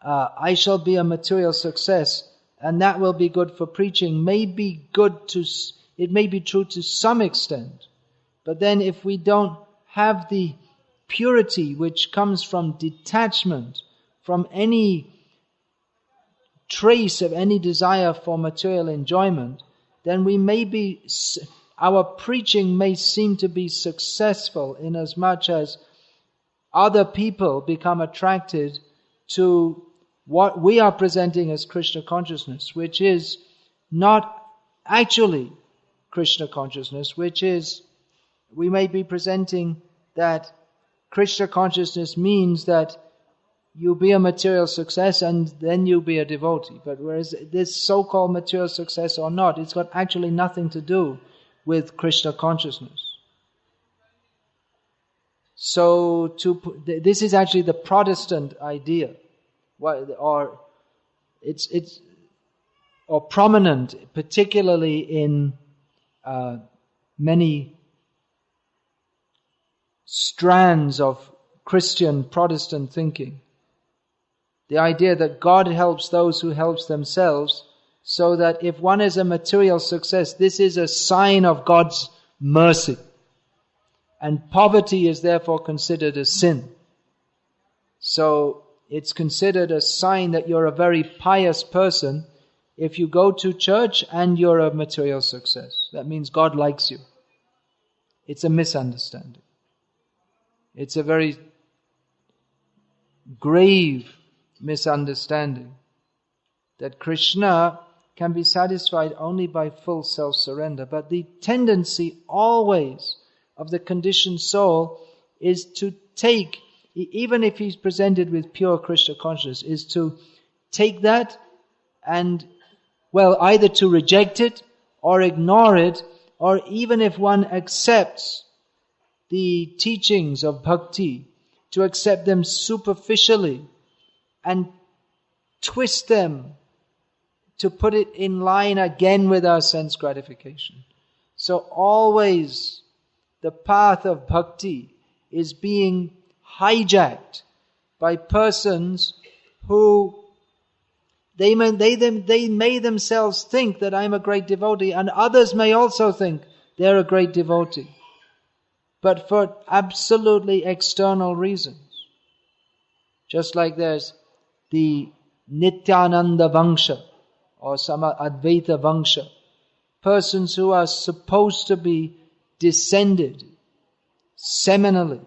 I shall be a material success and that will be good for preaching may be it may be true to some extent. But then if we don't have the purity which comes from detachment from any trace of any desire for material enjoyment, then our preaching may seem to be successful in as much as other people become attracted to what we are presenting as Krishna consciousness, which is not actually Krishna consciousness, which is, we may be presenting that Krishna consciousness means that you be a material success and then you be a devotee. But whereas this so-called material success or not, it's got actually nothing to do with Krishna consciousness. So this is actually the Protestant idea, or prominent, particularly in many strands of Christian Protestant thinking. The idea that God helps those who help themselves, so that if one is a material success, this is a sign of God's mercy. And poverty is therefore considered a sin. So it's considered a sign that you're a very pious person if you go to church and you're a material success. That means God likes you. It's a misunderstanding. It's a very grave misunderstanding that Krishna can be satisfied only by full self-surrender. But the tendency always of the conditioned soul is to take, even if he's presented with pure Krishna consciousness, is to take that and, either to reject it or ignore it, or even if one accepts the teachings of Bhakti, to accept them superficially and twist them to put it in line again with our sense gratification. So always the path of bhakti is being hijacked by persons who they may themselves think that I'm a great devotee, and others may also think they're a great devotee, but for absolutely external reasons. Just like there's the Nityananda Vangsha or some Advaita Vangsha, persons who are supposed to be descended seminally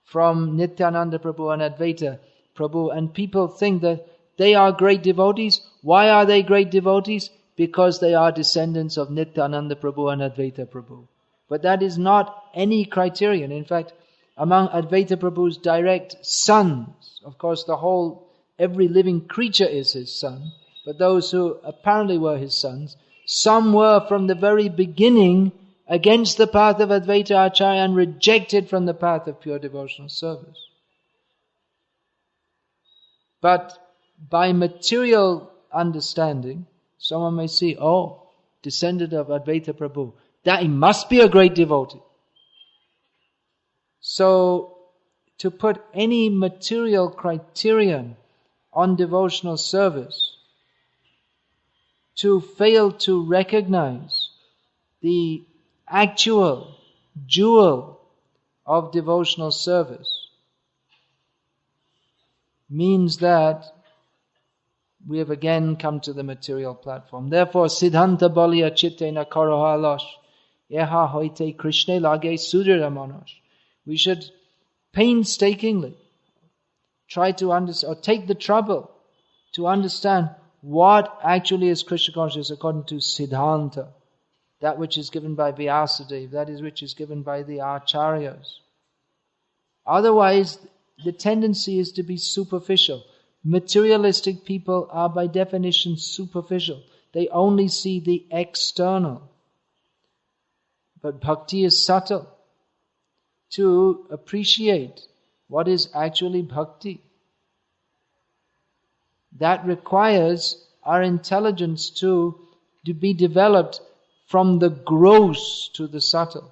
from Nityananda Prabhu and Advaita Prabhu, and people think that they are great devotees. Why are they great devotees? Because they are descendants of Nityananda Prabhu and Advaita Prabhu. But that is not any criterion. In fact, among Advaita Prabhu's direct sons, of course every living creature is his son, but those who apparently were his sons, some were from the very beginning against the path of Advaita Acharya and rejected from the path of pure devotional service. But by material understanding, someone may see, descendant of Advaita Prabhu, that he must be a great devotee. So, to put any material criterion on devotional service, to fail to recognize the actual jewel of devotional service, means that we have again come to the material platform. Therefore, Siddhanta Balya Chittena Karohalash Eha Hoite Krishna Lage Sudiramanos. We should painstakingly try to understand, or take the trouble to understand what actually is Krishna consciousness according to Siddhanta, that which is given by Vyasadeva, that is which is given by the Acharyas. Otherwise, the tendency is to be superficial. Materialistic people are by definition superficial. They only see the external. But bhakti is subtle. To appreciate what is actually bhakti, that requires our intelligence to be developed from the gross to the subtle.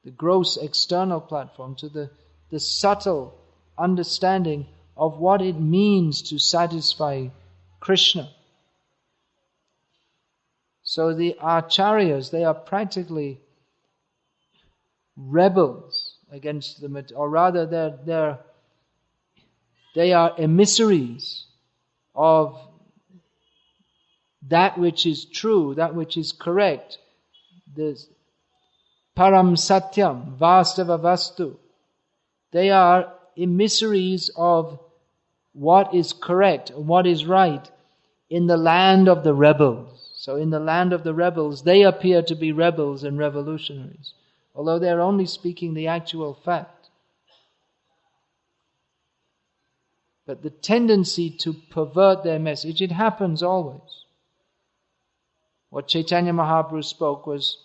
The gross external platform to the subtle understanding of what it means to satisfy Krishna. So the acharyas, they are practically rebels against or rather they are emissaries of that which is true, that which is correct. This param satyam, vastava vastu. They are emissaries of what is correct, what is right in the land of the rebels. So in the land of the rebels, they appear to be rebels and revolutionaries, although they're only speaking the actual fact. But the tendency to pervert their message, it happens always. What Chaitanya Mahaprabhu spoke was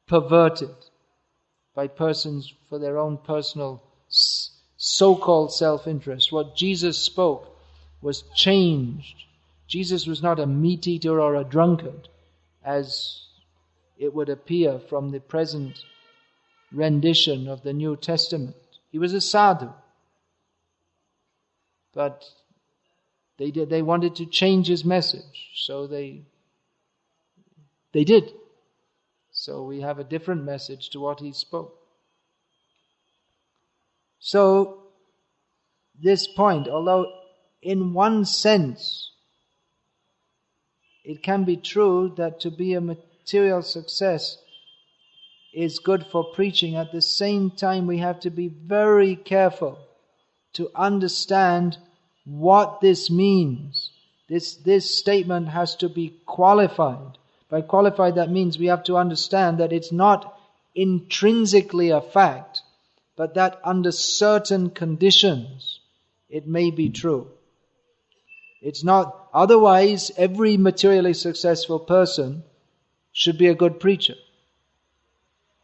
perverted by persons for their own personal so-called self-interest. What Jesus spoke was changed. Jesus was not a meat-eater or a drunkard, as it would appear from the present rendition of the New Testament. He was a sadhu. But they wanted to change his message, so they did. So we have a different message to what he spoke. So this point, although in one sense it can be true that to be a material success is good for preaching, at the same time we have to be very careful to understand what this means. This statement has to be qualified. By qualified, that means we have to understand that it's not intrinsically a fact, but that under certain conditions it may be true. It's not, otherwise every materially successful person should be a good preacher.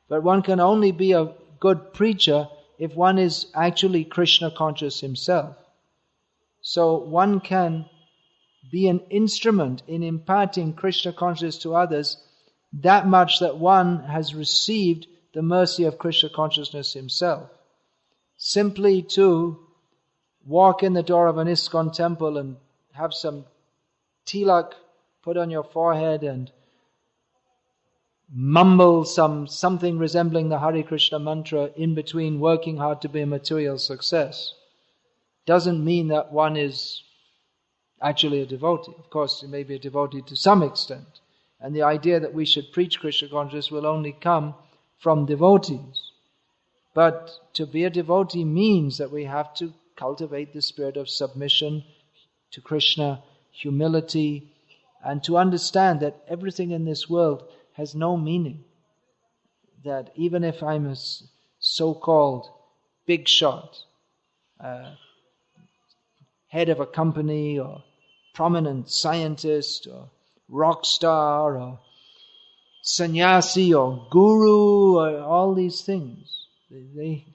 But one can only be a good preacher if one is actually Krishna conscious himself. So one can be an instrument in imparting Krishna consciousness to others, that much that one has received the mercy of Krishna consciousness himself. Simply to walk in the door of an ISKCON temple and have some tilak put on your forehead and mumble something resembling the Hare Krishna mantra in between working hard to be a material success doesn't mean that one is actually a devotee. Of course, you may be a devotee to some extent. And the idea that we should preach Krishna consciousness will only come from devotees. But to be a devotee means that we have to cultivate the spirit of submission to Krishna, humility, and to understand that everything in this world has no meaning. That even if I'm a so-called big shot, head of a company or prominent scientist or rock star or sannyasi or guru or all these things, they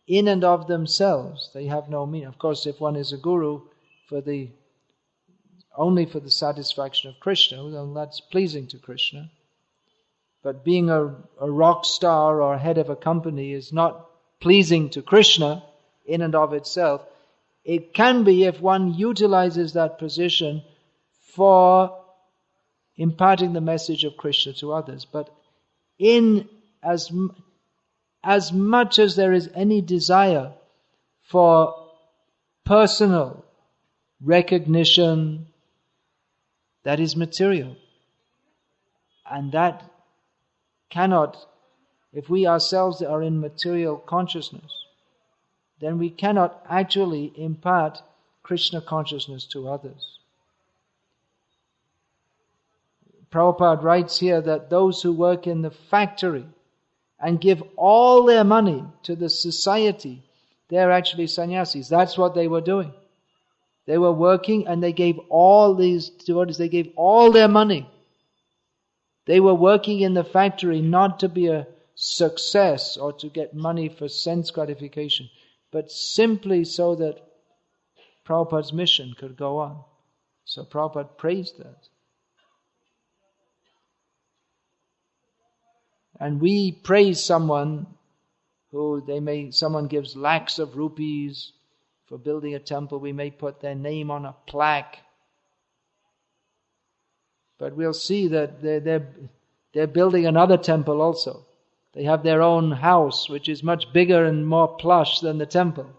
in and of themselves, they have no meaning. Of course, if one is a guru only for the satisfaction of Krishna, then that's pleasing to Krishna. But being a rock star or head of a company is not pleasing to Krishna in and of itself. It can be if one utilizes that position for imparting the message of Krishna to others. But in as much as there is any desire for personal recognition, that is material. And that cannot, if we ourselves are in material consciousness, then we cannot actually impart Krishna consciousness to others. Prabhupada writes here that those who work in the factory and give all their money to the society, they're actually sannyasis. That's what they were doing. They were working and they gave all these devotees, they gave all their money. They were working in the factory not to be a success or to get money for sense gratification, but simply so that Prabhupada's mission could go on. So Prabhupada praised that. And we praise someone someone gives lakhs of rupees for building a temple. We may put their name on a plaque. But we'll see that they're building another temple also. They have their own house, which is much bigger and more plush than the temple.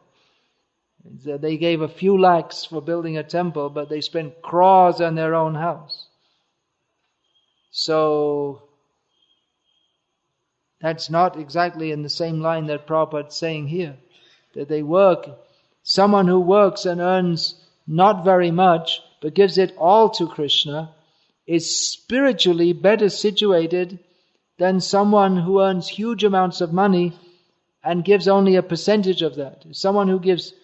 They gave a few lakhs for building a temple, but they spent crores on their own house. So that's not exactly in the same line that Prabhupada's saying here. That they work, someone who works and earns not very much, but gives it all to Krishna, is spiritually better situated than someone who earns huge amounts of money and gives only a percentage of that. Someone who gives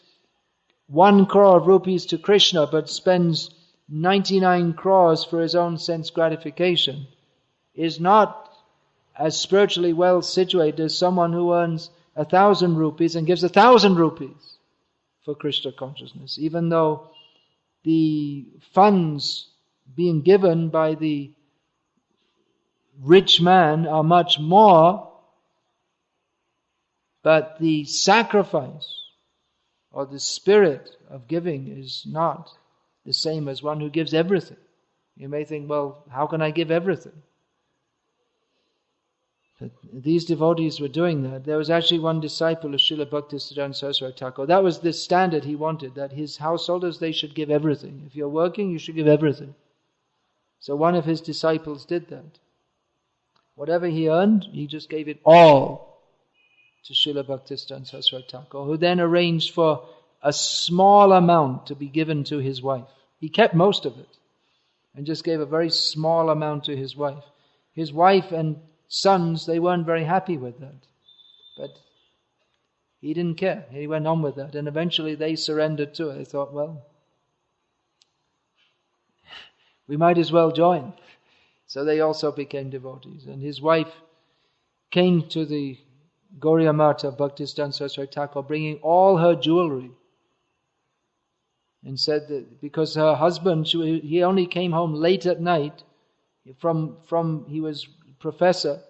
1 crore of rupees to Krishna but spends 99 crores for his own sense gratification is not as spiritually well situated as someone who earns 1,000 rupees and gives 1,000 rupees for Krishna consciousness, even though the funds being given by the rich man are much more, but the sacrifice or the spirit of giving is not the same as one who gives everything. You may think, well, how can I give everything? But these devotees were doing that. There was actually one disciple of Srila Bhaktisiddhanta Saraswati Thakur. That was the standard he wanted, that his householders, they should give everything. If you're working, you should give everything. So one of his disciples did that. Whatever he earned, he just gave it all to Srila Bhaktisiddhanta Saraswati Thakur, who then arranged for a small amount to be given to his wife. He kept most of it and just gave a very small amount to his wife. His wife and sons, they weren't very happy with that. But he didn't care. He went on with that. And eventually they surrendered to it. They thought, well, we might as well join. So they also became devotees. And his wife came to the Gauriya Mata Bhaktisiddhanta Saraswati Thakur bringing all her jewelry. and said that because her husband, he only came home late at night he was professor,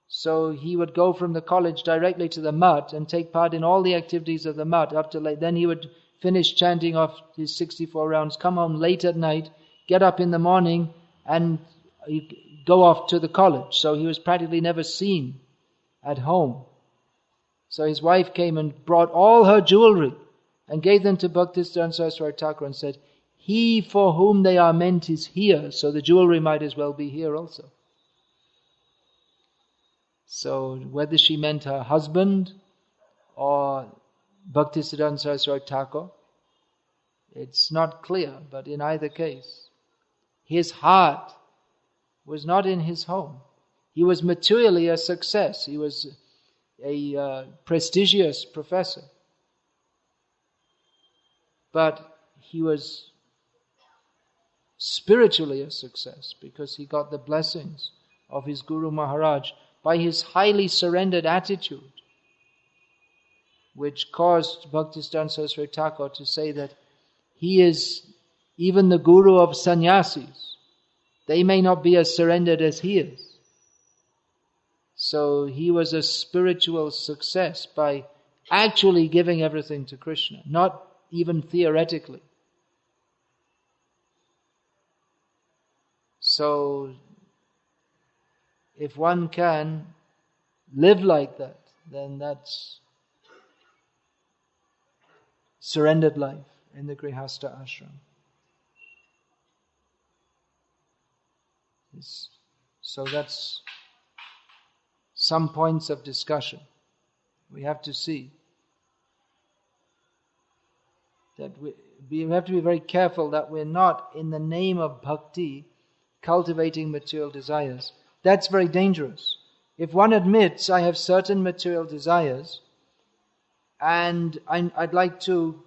so he would go from the college directly to the mutt and take part in all the activities of the mutt up to late. Then he would finish chanting off his 64 rounds, come home late at night, get up in the morning and go off to the college. So he was practically never seen at home. So his wife came and brought all her jewelry and gave them to Bhaktisiddhanta Saraswati Thakur and said, he for whom they are meant is here, so the jewelry might as well be here also. So whether she meant her husband or Bhaktisiddhanta Saraswati Thakur, it's not clear, but in either case, his heart was not in his home. He was materially a success. He was a prestigious professor. But he was spiritually a success because he got the blessings of his Guru Maharaj by his highly surrendered attitude, which caused Bhaktisiddhanta Saraswati Thakur to say that he is even the Guru of sannyasis. They may not be as surrendered as he is. So he was a spiritual success by actually giving everything to Krishna, not even theoretically. So if one can live like that, then that's surrendered life in the Grihastha ashram. So that's some points of discussion. We have to see that we have to be very careful that we're not, in the name of bhakti, cultivating material desires. That's very dangerous. If one admits, I have certain material desires, and I'd like to,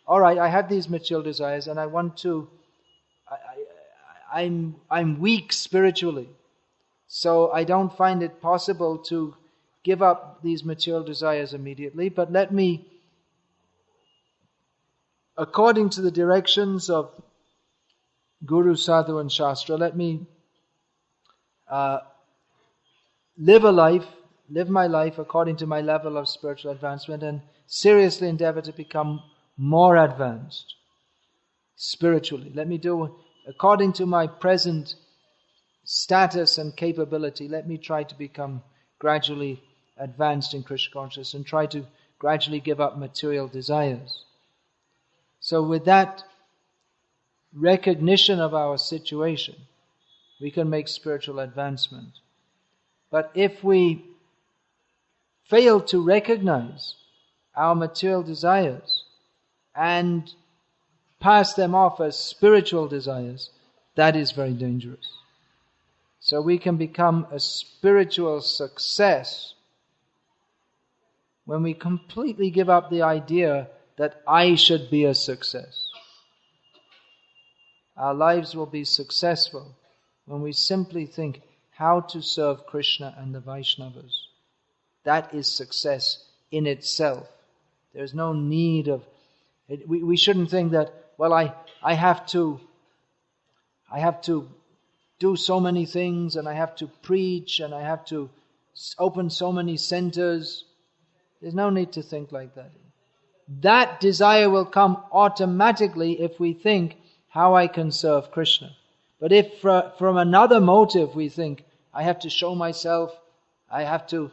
all right, I have these material desires, and I want to, I'm weak spiritually, so I don't find it possible to give up these material desires immediately, but let me, according to the directions of Guru, Sadhu and Shastra, let me live my life according to my level of spiritual advancement and seriously endeavor to become more advanced spiritually. Let me do according to my present status and capability. Let me try to become gradually advanced in Krishna consciousness and try to gradually give up material desires. So with that recognition of our situation, we can make spiritual advancement. But if we fail to recognize our material desires and pass them off as spiritual desires, that is very dangerous. So we can become a spiritual success when we completely give up the idea that I should be a success. Our lives will be successful when we simply think how to serve Krishna and the Vaishnavas. That is success in itself. There's no need of it. We shouldn't think that, well, I have to do so many things, and I have to preach, and I have to open so many centers. There's no need to think like that. That desire will come automatically if we think how I can serve Krishna. But if from another motive we think, I have to show myself, I have to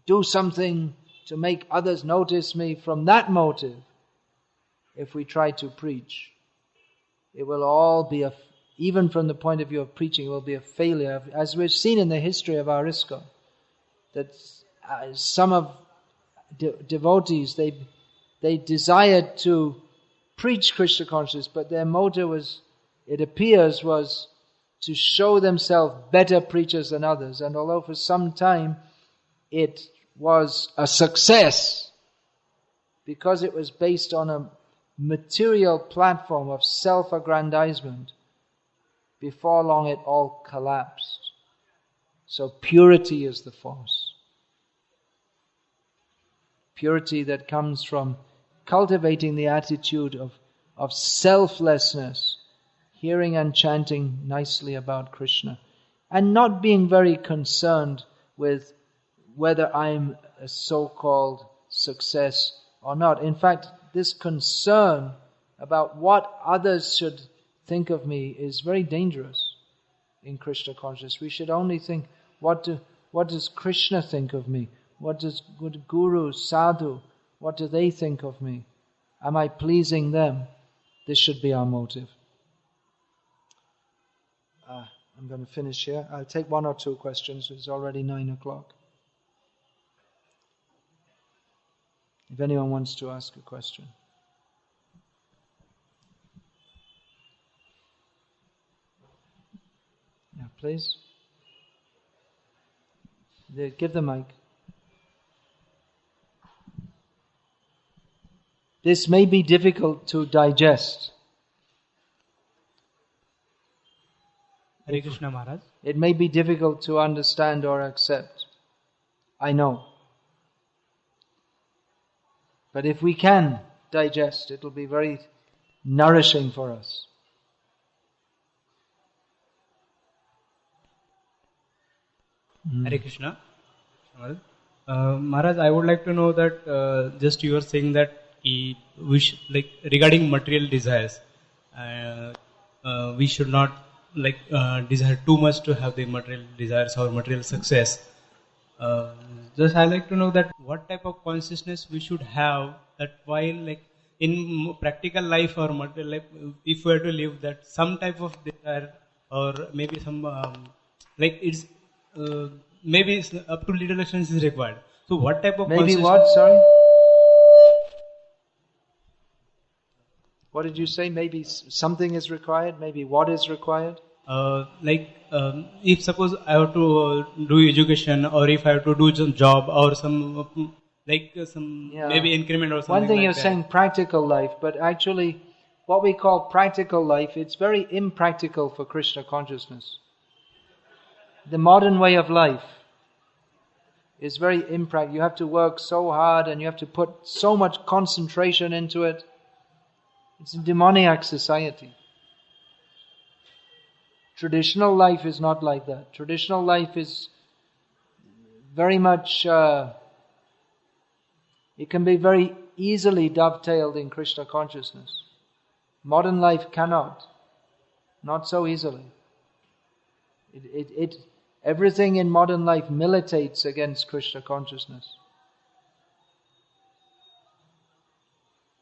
do something to make others notice me, from that motive, if we try to preach, it will all be even from the point of view of preaching, it will be a failure. As we've seen in the history of our ISKCON, that some of devotees, they desired to preach Krishna consciousness, but their motive was, it appears, was to show themselves better preachers than others. And although for some time it was a success, because it was based on a material platform of self-aggrandizement, before long it all collapsed. So purity is the force. Purity that comes from cultivating the attitude of selflessness, hearing and chanting nicely about Krishna, and not being very concerned with whether I'm a so-called success or not. In fact, this concern about what others should think of me is very dangerous in Krishna consciousness. We should only think, what does Krishna think of me? What does Guru, Sadhu, what do they think of me? Am I pleasing them? This should be our motive. I'm going to finish here. I'll take one or two questions. It's already 9 o'clock. If anyone wants to ask a question. Yeah, please. Give the mic. This may be difficult to digest. Hare Krishna Maharaj. It may be difficult to understand or accept. I know. But if we can digest, it will be very nourishing for us. Hare Krishna. Maharaj, I would like to know that just you are saying that we should, like regarding material desires, we should not desire too much to have the material desires or material success. Just I like to know that what type of consciousness we should have that while in practical life or material life, if we are to live that some type of desire or maybe some it's maybe it's up to little extent is required. So what type of maybe what? Sorry. What did you say? Maybe something is required. Maybe what is required? If suppose I have to do education, or if I have to do some job or some maybe increment or something. One thing like you're that. saying practical life, but actually what we call practical life, it's very impractical for Krishna consciousness. The modern way of life is very impractical. You have to work so hard and you have to put so much concentration into it. It's a demoniac society. Traditional life is not like that. Traditional life is very much, it can be very easily dovetailed in Krishna consciousness. Modern life cannot. Not so easily. Everything in modern life militates against Krishna consciousness.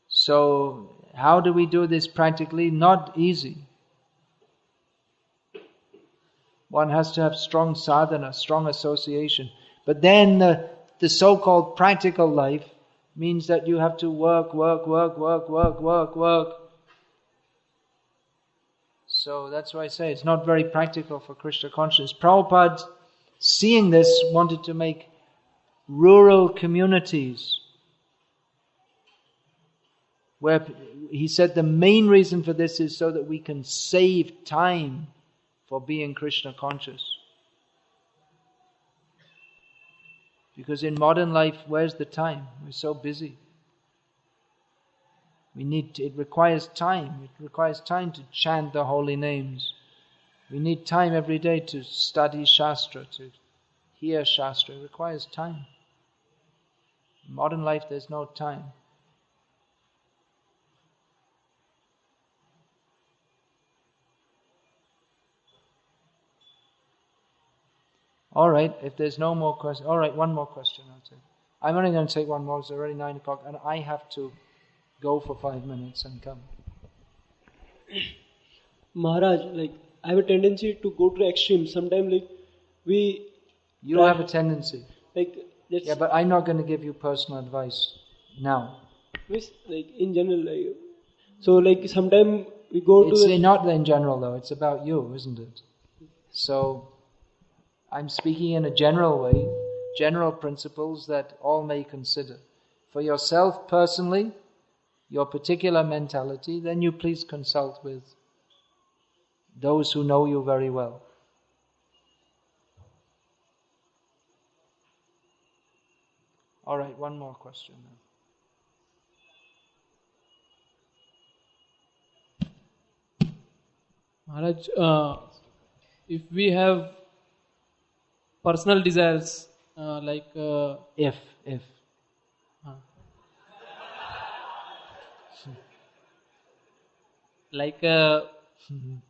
So, how do we do this practically? Not easy. One has to have strong sadhana, strong association. But then the so-called practical life means that you have to work. So that's why I say it's not very practical for Krishna consciousness. Prabhupada, seeing this, wanted to make rural communities where he said the main reason for this is so that we can save time for being Krishna conscious. Because in modern life, where's the time? We're so busy. It requires time. It requires time to chant the holy names. We need time every day to study Shastra, to hear Shastra. It requires time. In modern life, there's no time. All right, if there's no more questions. All right, one more question I'll take. I'm only going to take one more. It's already 9 o'clock and I have to go for 5 minutes and come. Maharaj, I have a tendency to go to extremes. Sometimes You have a tendency. Yeah, but I'm not going to give you personal advice now. In general, so sometimes we go it's to... It's not in general though, it's about you, isn't it? So, I'm speaking in a general way, general principles that all may consider. For yourself personally, your particular mentality, then you please consult with those who know you very well. All right, one more question then. Maharaj, if we have personal desires, like If. like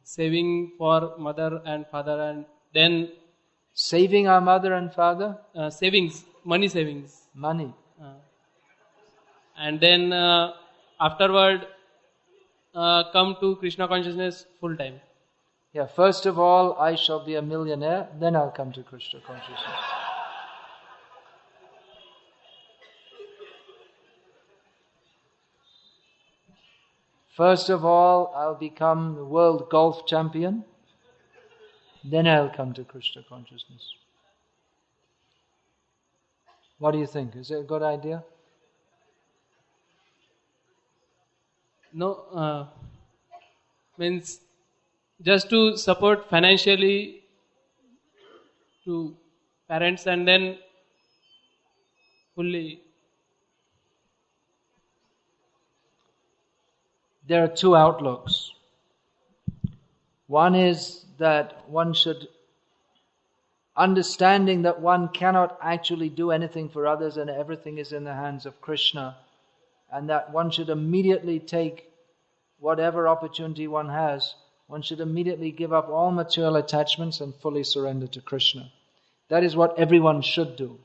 saving for mother and father, and then Saving our mother and father? savings, money savings, Money. and then afterward come to Krishna consciousness full time. Yeah, first of all, I shall be a millionaire, then I'll come to Krishna consciousness. First of all, I'll become the world golf champion, then I'll come to Krishna consciousness. What do you think? Is it a good idea? No, means just to support financially to parents and then fully. There are two outlooks. One is that one should, understanding that one cannot actually do anything for others and everything is in the hands of Krishna, and that one should immediately take whatever opportunity one has, one should immediately give up all material attachments and fully surrender to Krishna. That is what everyone should do,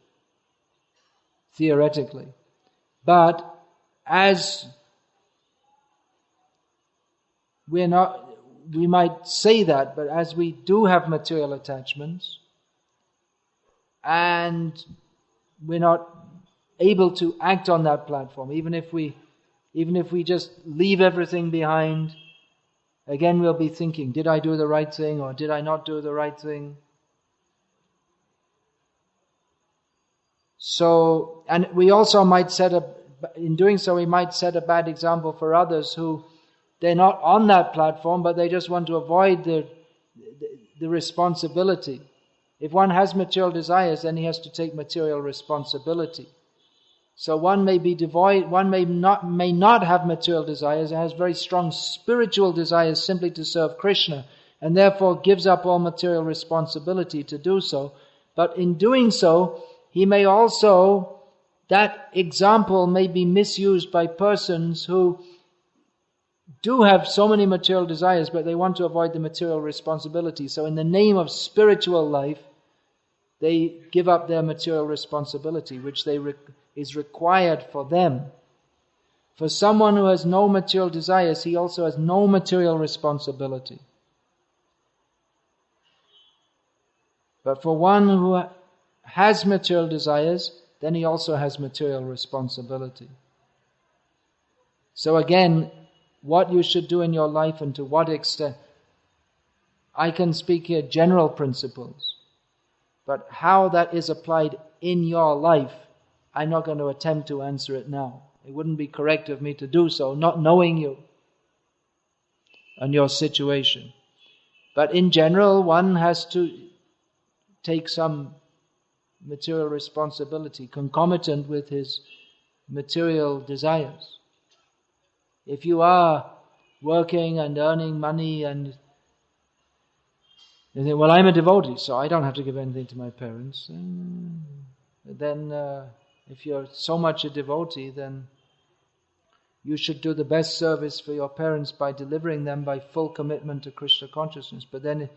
theoretically. But as we might say that, but as we do have material attachments, and we're not able to act on that platform, even if we just leave everything behind, again we'll be thinking, did I do the right thing or did I not do the right thing? So, and we also might in doing so we might set a bad example for others who they're not on that platform, but they just want to avoid the responsibility. If one has material desires, then he has to take material responsibility. So one may be devoid, one may not have material desires, and has very strong spiritual desires simply to serve Krishna, and therefore gives up all material responsibility to do so. But in doing so, he may also, that example may be misused by persons who do have so many material desires, but they want to avoid the material responsibility. So in the name of spiritual life, they give up their material responsibility, which is required for them. For someone who has no material desires, he also has no material responsibility. But for one who has material desires, then he also has material responsibility. So again, what you should do in your life and to what extent, I can speak here general principles, but how that is applied in your life, I'm not going to attempt to answer it now. It wouldn't be correct of me to do so, not knowing you and your situation. But in general, one has to take some material responsibility concomitant with his material desires. If you are working and earning money and you think, well, I'm a devotee, so I don't have to give anything to my parents. Then if you're so much a devotee, then you should do the best service for your parents by delivering them by full commitment to Krishna consciousness. But then